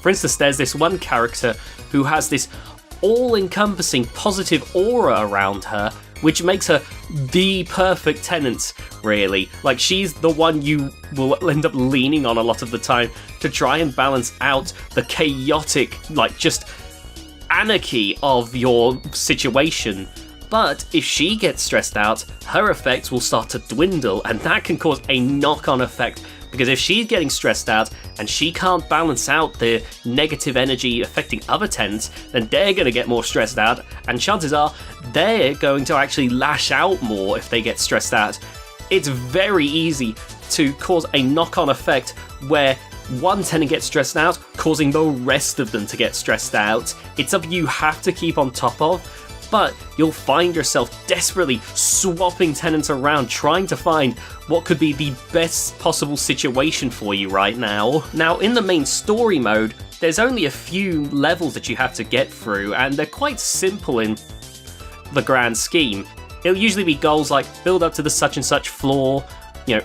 For instance, there's this one character who has this all-encompassing positive aura around her, which makes her the perfect tenant, really. Like, she's the one you will end up leaning on a lot of the time to try and balance out the chaotic, like, just anarchy of your situation. But if she gets stressed out, her effects will start to dwindle, and that can cause a knock-on effect. Because if she's getting stressed out and she can't balance out the negative energy affecting other tenants, then they're going to get more stressed out, and chances are they're going to actually lash out more if they get stressed out. It's very easy to cause a knock-on effect where one tenant gets stressed out, causing the rest of them to get stressed out. It's something you have to keep on top of, but you'll find yourself desperately swapping tenants around, trying to find what could be the best possible situation for you right now. Now, in the main story mode, there's only a few levels that you have to get through, and they're quite simple in the grand scheme. It'll usually be goals like build up to the such and such floor,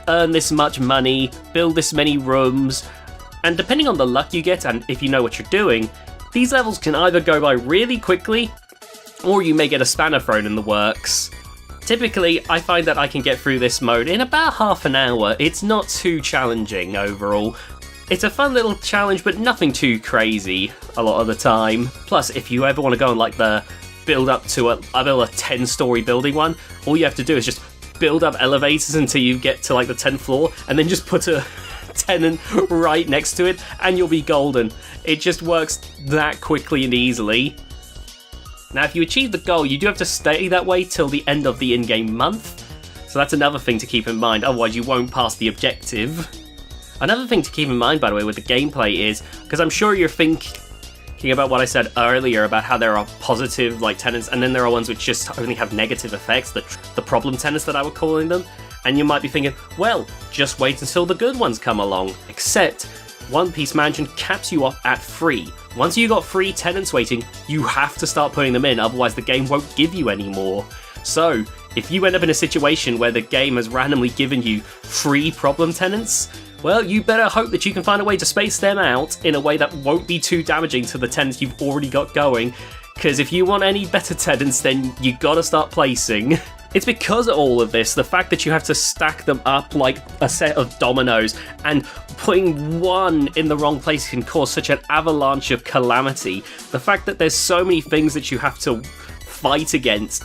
earn this much money, build this many rooms, and depending on the luck you get and if you know what you're doing, these levels can either go by really quickly, or you may get a spanner thrown in the works. Typically, I find that I can get through this mode in about half an hour. It's not too challenging overall. It's a fun little challenge, but nothing too crazy a lot of the time. Plus, if you ever want to go on like the build up to a 10-story building one, all you have to do is just build up elevators until you get to like the 10th floor, and then just put a tenant right next to it, and you'll be golden. It just works that quickly and easily. Now, if you achieve the goal, you do have to stay that way till the end of the in-game month, so that's another thing to keep in mind, otherwise you won't pass the objective. Another thing to keep in mind, by the way, with the gameplay is, because I'm sure you're thinking about what I said earlier about how there are positive like tenants, and then there are ones which just only have negative effects, the problem tenants that I was calling them, and you might be thinking, well, just wait until the good ones come along, except One Piece Mansion caps you off at 3. Once you got 3 tenants waiting, you have to start putting them in, otherwise the game won't give you any more. So, if you end up in a situation where the game has randomly given you 3 problem tenants, well, you better hope that you can find a way to space them out in a way that won't be too damaging to the tenants you've already got going, because if you want any better tenants, then you gotta start placing. It's because of all of this, the fact that you have to stack them up like a set of dominoes, and putting one in the wrong place can cause such an avalanche of calamity. The fact that there's so many things that you have to fight against,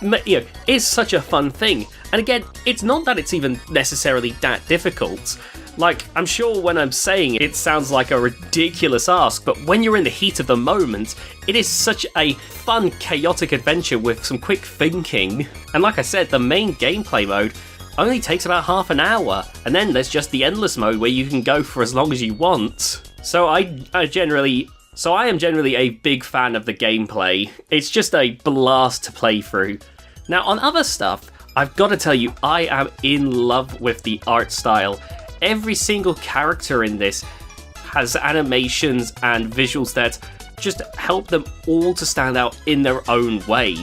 you know, is such a fun thing. And again, it's not that it's even necessarily that difficult. Like, I'm sure when I'm saying it sounds like a ridiculous ask, but when you're in the heat of the moment, it is such a fun, chaotic adventure with some quick thinking. And like I said, the main gameplay mode only takes about half an hour, and then there's just the endless mode where you can go for as long as you want. So I am generally a big fan of the gameplay. It's just a blast to play through. Now, on other stuff, I've got to tell you, I am in love with the art style. Every single character in this has animations and visuals that just help them all to stand out in their own way.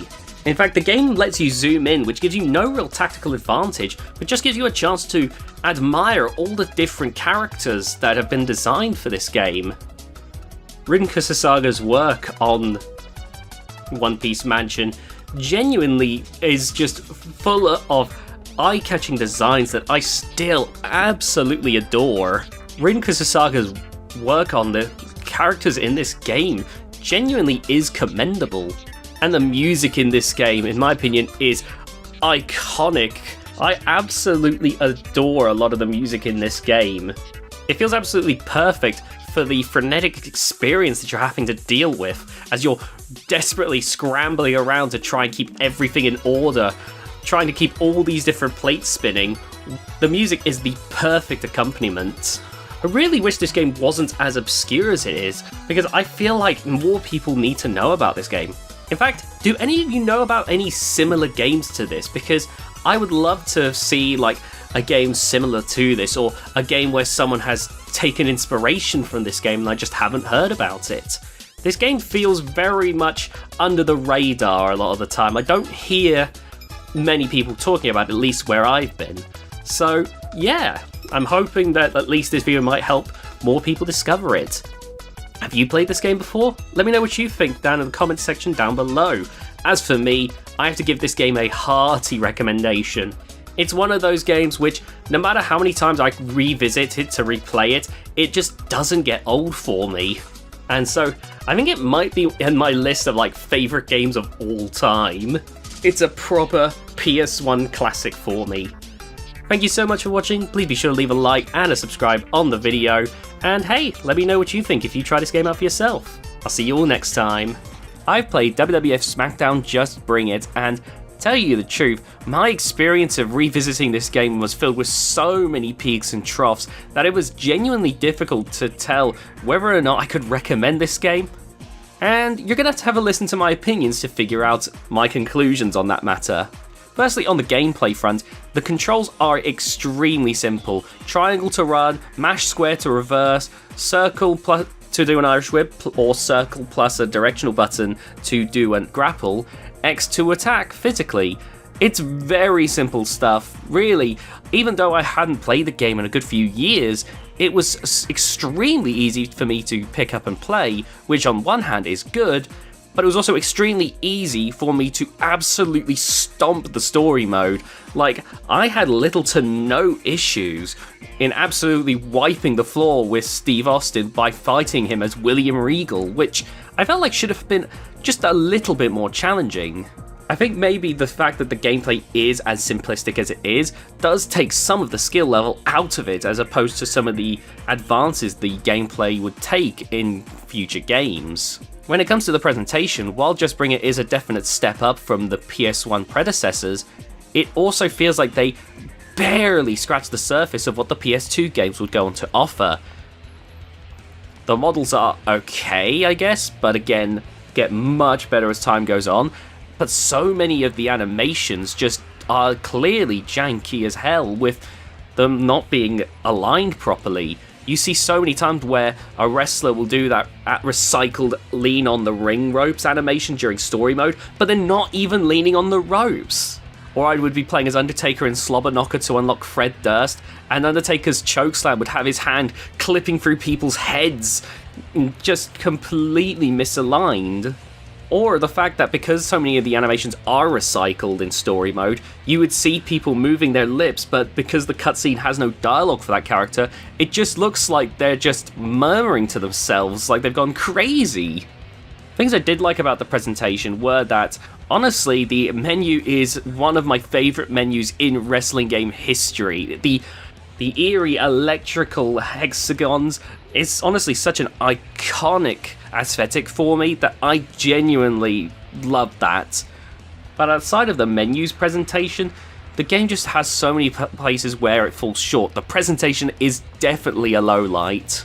In fact, the game lets you zoom in, which gives you no real tactical advantage, but just gives you a chance to admire all the different characters that have been designed for this game. Rin Kusasaga's work on One Piece Mansion genuinely is just full of eye-catching designs that I still absolutely adore. Rin Kusasaga's work on the characters in this game genuinely is commendable. And the music in this game, in my opinion, is iconic. I absolutely adore a lot of the music in this game. It feels absolutely perfect for the frenetic experience that you're having to deal with as you're desperately scrambling around to try and keep everything in order, trying to keep all these different plates spinning. The music is the perfect accompaniment. I really wish this game wasn't as obscure as it is, because I feel like more people need to know about this game. In fact, do any of you know about any similar games to this? Because I would love to see like a game similar to this, or a game where someone has taken inspiration from this game and I just haven't heard about it. This game feels very much under the radar a lot of the time. I don't hear many people talking about it, at least where I've been. So yeah, I'm hoping that at least this video might help more people discover it. Have you played this game before? Let me know what you think down in the comment section down below. As for me, I have to give this game a hearty recommendation. It's one of those games which, no matter how many times I revisit it to replay it, it just doesn't get old for me. And so, I think it might be in my list of like favourite games of all time. It's a proper PS1 classic for me. Thank you so much for watching. Please be sure to leave a like and a subscribe on the video. And hey, let me know what you think if you try this game out for yourself. I'll see you all next time. I've played WWF Smackdown Just Bring It, and tell you the truth, my experience of revisiting this game was filled with so many peaks and troughs that it was genuinely difficult to tell whether or not I could recommend this game. And you're gonna have to listen to my opinions to figure out my conclusions on that matter. Firstly, on the gameplay front, the controls are extremely simple. Triangle to run, mash square to reverse, circle plus to do an Irish whip, or circle plus a directional button to do a grapple, X to attack physically. It's very simple stuff, really. Even though I hadn't played the game in a good few years, it was extremely easy for me to pick up and play, which on one hand is good, but it was also extremely easy for me to absolutely stomp the story mode. Like, I had little to no issues in absolutely wiping the floor with Steve Austin by fighting him as William Regal, which I felt like should have been just a little bit more challenging. I think maybe the fact that the gameplay is as simplistic as it is does take some of the skill level out of it, as opposed to some of the advances the gameplay would take in future games. When it comes to the presentation, while Just Bring It is a definite step up from the PS1 predecessors, it also feels like they barely scratched the surface of what the PS2 games would go on to offer. The models are okay, I guess, but again, get much better as time goes on. But so many of the animations just are clearly janky as hell, with them not being aligned properly. You see so many times where a wrestler will do that recycled lean on the ring ropes animation during story mode, but they're not even leaning on the ropes. Or I would be playing as Undertaker in Slobber Knocker to unlock Fred Durst, and Undertaker's chokeslam would have his hand clipping through people's heads, just completely misaligned. Or the fact that because so many of the animations are recycled in story mode, you would see people moving their lips, but because the cutscene has no dialogue for that character, it just looks like they're just murmuring to themselves, like they've gone crazy. Things I did like about the presentation were that, honestly, the menu is one of my favourite menus in wrestling game history. The eerie electrical hexagons is honestly such an iconic aesthetic for me that I genuinely love that. But outside of the menu's presentation, the game just has so many places where it falls short. The presentation is definitely a low light.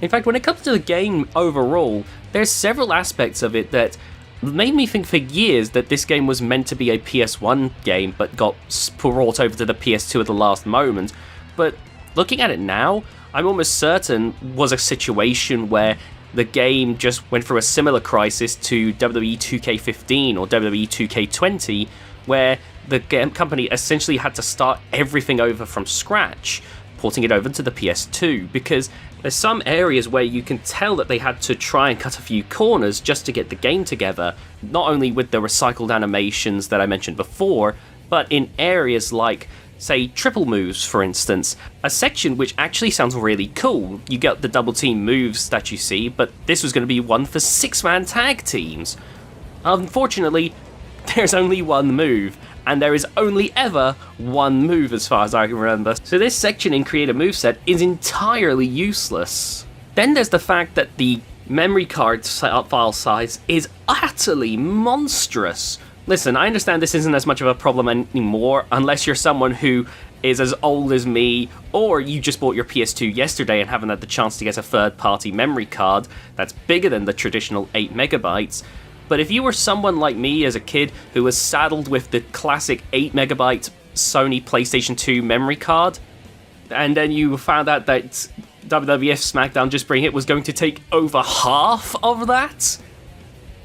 In fact, when it comes to the game overall, there's several aspects of it that made me think for years that this game was meant to be a PS1 game but got brought over to the PS2 at the last moment. But looking at it now, I'm almost certain was a situation where the game just went through a similar crisis to WWE 2K15 or WWE 2K20, where the game company essentially had to start everything over from scratch, porting it over to the PS2, because there's some areas where you can tell that they had to try and cut a few corners just to get the game together, not only with the recycled animations that I mentioned before, but in areas like, say, triple moves, for instance, a section which actually sounds really cool. You get the double team moves that you see, but this was going to be one for 6-man tag teams. Unfortunately, there's only one move, and there is only ever one move as far as I can remember, so this section in Create a Moveset is entirely useless. Then there's the fact that the memory card file size is utterly monstrous. Listen, I understand this isn't as much of a problem anymore, unless you're someone who is as old as me, or you just bought your PS2 yesterday and haven't had the chance to get a third-party memory card that's bigger than the traditional 8 megabytes. But if you were someone like me as a kid who was saddled with the classic 8 megabyte Sony PlayStation 2 memory card, and then you found out that WWF Smackdown Just Bring It was going to take over half of that,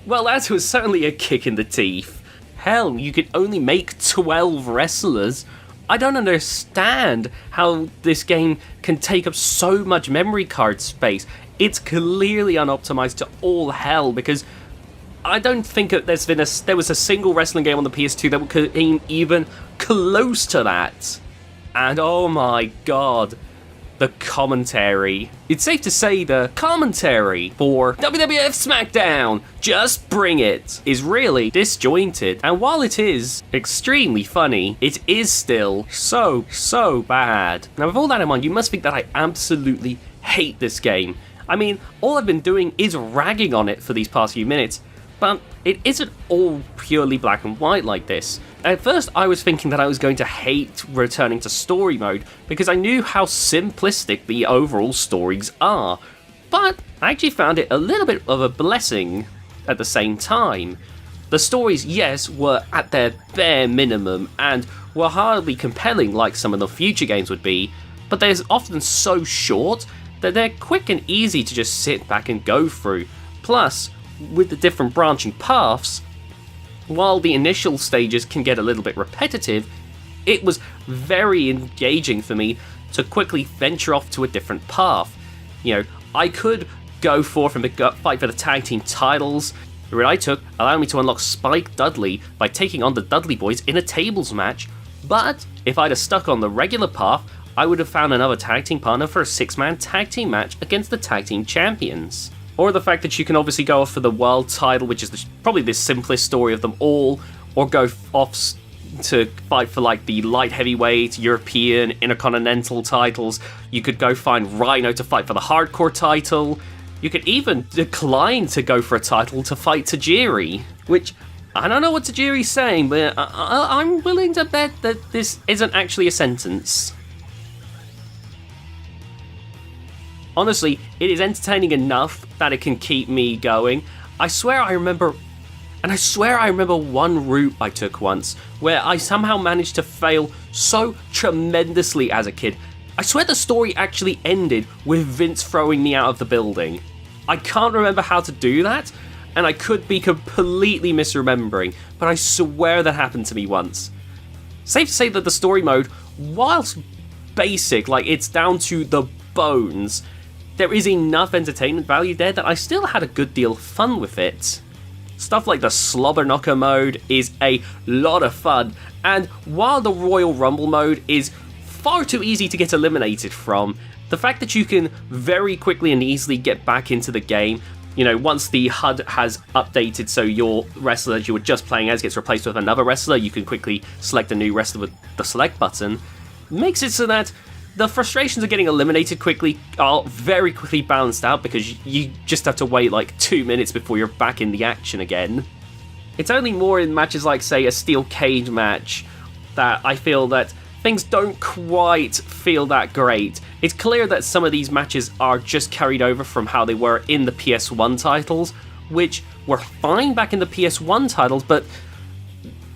well, that was certainly a kick in the teeth. Hell, you could only make 12 wrestlers. I don't understand how this game can take up so much memory card space. It's clearly unoptimized to all hell, because I don't think that there was a single wrestling game on the PS2 that came even close to that. And oh my god, the commentary. It's safe to say the commentary for WWF Smackdown, Just Bring It, is really disjointed. And while it is extremely funny, it is still so bad. Now with all that in mind, you must think that I absolutely hate this game. I mean, all I've been doing is ragging on it for these past few minutes, but it isn't all purely black and white like this. At first, I was thinking that I was going to hate returning to story mode, because I knew how simplistic the overall stories are, but I actually found it a little bit of a blessing at the same time. The stories, yes, were at their bare minimum, and were hardly compelling like some of the future games would be, but they're often so short that they're quick and easy to just sit back and go through. Plus, with the different branching paths, while the initial stages can get a little bit repetitive, it was very engaging for me to quickly venture off to a different path. You know, I could go forth and fight for the tag team titles, The route I took allowed me to unlock Spike Dudley by taking on the Dudley Boys in a tables match, but if I'd have stuck on the regular path, I would have found another tag team partner for a 6-man tag team match against the tag team champions. Or the fact that you can obviously go off for the world title, which is probably the simplest story of them all, or go off to fight for like the light heavyweight, European, Intercontinental titles. You could go find Rhino to fight for the hardcore title. You could even decline to go for a title to fight Tajiri, which I don't know what Tajiri's saying, but I'm willing to bet that this isn't actually a sentence. Honestly, it is entertaining enough that it can keep me going. I swear I remember one route I took once, where I somehow managed to fail so tremendously as a kid. I swear the story actually ended with Vince throwing me out of the building. I can't remember how to do that, and I could be completely misremembering, but I swear that happened to me once. Safe to say that the story mode, whilst basic, like it's down to the bones, there is enough entertainment value there that I still had a good deal of fun with it. Stuff like the Slobber Knocker mode is a lot of fun, and while the Royal Rumble mode is far too easy to get eliminated from, the fact that you can very quickly and easily get back into the game, you know, once the HUD has updated so your wrestler that you were just playing as gets replaced with another wrestler, you can quickly select a new wrestler with the select button, makes it so that the frustrations of getting eliminated quickly are very quickly balanced out because you just have to wait like 2 minutes before you're back in the action again. It's only more in matches like, say, a steel cage match that I feel that things don't quite feel that great. It's clear that some of these matches are just carried over from how they were in the PS1 titles, which were fine back in the PS1 titles, but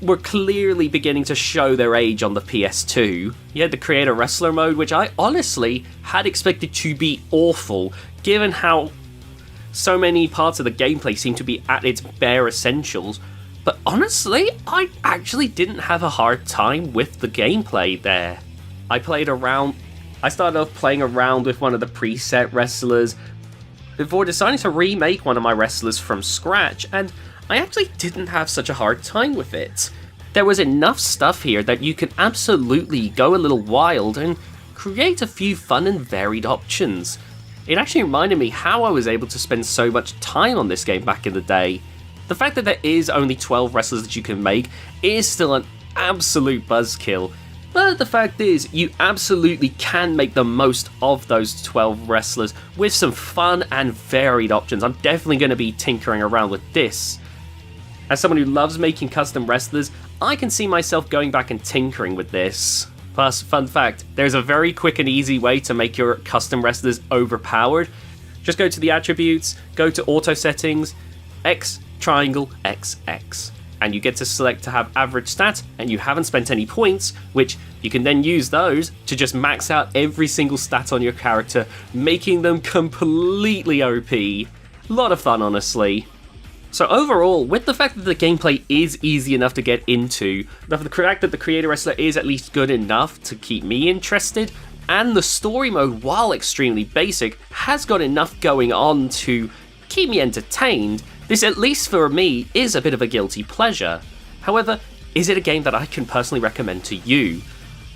were clearly beginning to show their age on the PS2. You had the Creator Wrestler mode, which I honestly had expected to be awful, given how so many parts of the gameplay seem to be at its bare essentials. But honestly, I actually didn't have a hard time with the gameplay there. I started off playing around with one of the preset wrestlers before deciding to remake one of my wrestlers from scratch, and I actually didn't have such a hard time with it. There was enough stuff here that you can absolutely go a little wild and create a few fun and varied options. It actually reminded me how I was able to spend so much time on this game back in the day. The fact that there is only 12 wrestlers that you can make is still an absolute buzzkill, but the fact is, you absolutely can make the most of those 12 wrestlers with some fun and varied options. I'm definitely going to be tinkering around with this. As someone who loves making custom wrestlers, I can see myself going back and tinkering with this. Plus, fun fact, there's a very quick and easy way to make your custom wrestlers overpowered. Just go to the attributes, go to auto settings, X, triangle, XX. And you get to select to have average stats, and you haven't spent any points, which you can then use those to just max out every single stat on your character, making them completely OP. A lot of fun, honestly. So overall, with the fact that the gameplay is easy enough to get into, the fact that the Creator Wrestler is at least good enough to keep me interested, and the story mode, while extremely basic, has got enough going on to keep me entertained, this, at least for me, is a bit of a guilty pleasure. However, is it a game that I can personally recommend to you?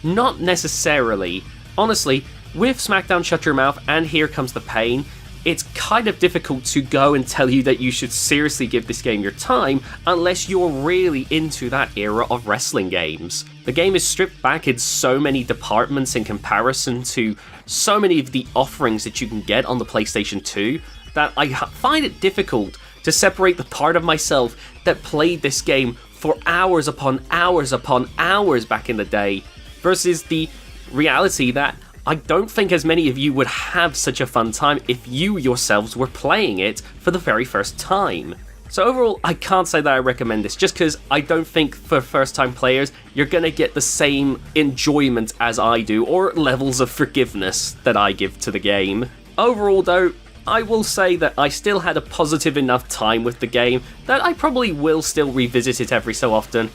Not necessarily. Honestly, with Smackdown, Shut Your Mouth, and Here Comes the Pain, it's kind of difficult to go and tell you that you should seriously give this game your time unless you're really into that era of wrestling games. The game is stripped back in so many departments in comparison to so many of the offerings that you can get on the PlayStation 2 that I find it difficult to separate the part of myself that played this game for hours upon hours upon hours back in the day versus the reality that I don't think as many of you would have such a fun time if you yourselves were playing it for the very first time. So overall, I can't say that I recommend this, just because I don't think for first time players you're going to get the same enjoyment as I do, or levels of forgiveness that I give to the game. Overall though, I will say that I still had a positive enough time with the game that I probably will still revisit it every so often,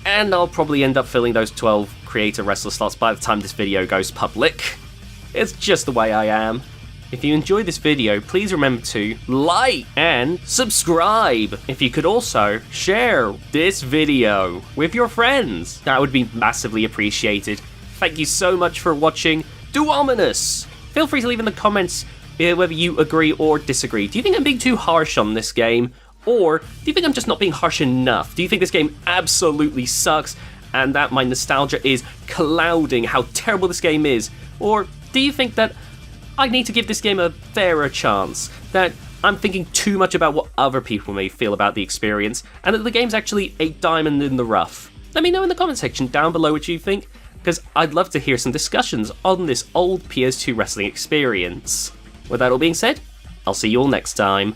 and I'll probably end up filling those 12 Creator Wrestler slots by the time this video goes public. It's just the way I am. If you enjoyed this video, please remember to like and subscribe. If you could also share this video with your friends, that would be massively appreciated. Thank you so much for watching DUOMINUS. Feel free to leave in the comments whether you agree or disagree. Do you think I'm being too harsh on this game? Or do you think I'm just not being harsh enough? Do you think this game absolutely sucks and that my nostalgia is clouding how terrible this game is? Or do you think that I need to give this game a fairer chance? That I'm thinking too much about what other people may feel about the experience, and that the game's actually a diamond in the rough? Let me know in the comment section down below what you think, because I'd love to hear some discussions on this old PS2 wrestling experience. With that all being said, I'll see you all next time.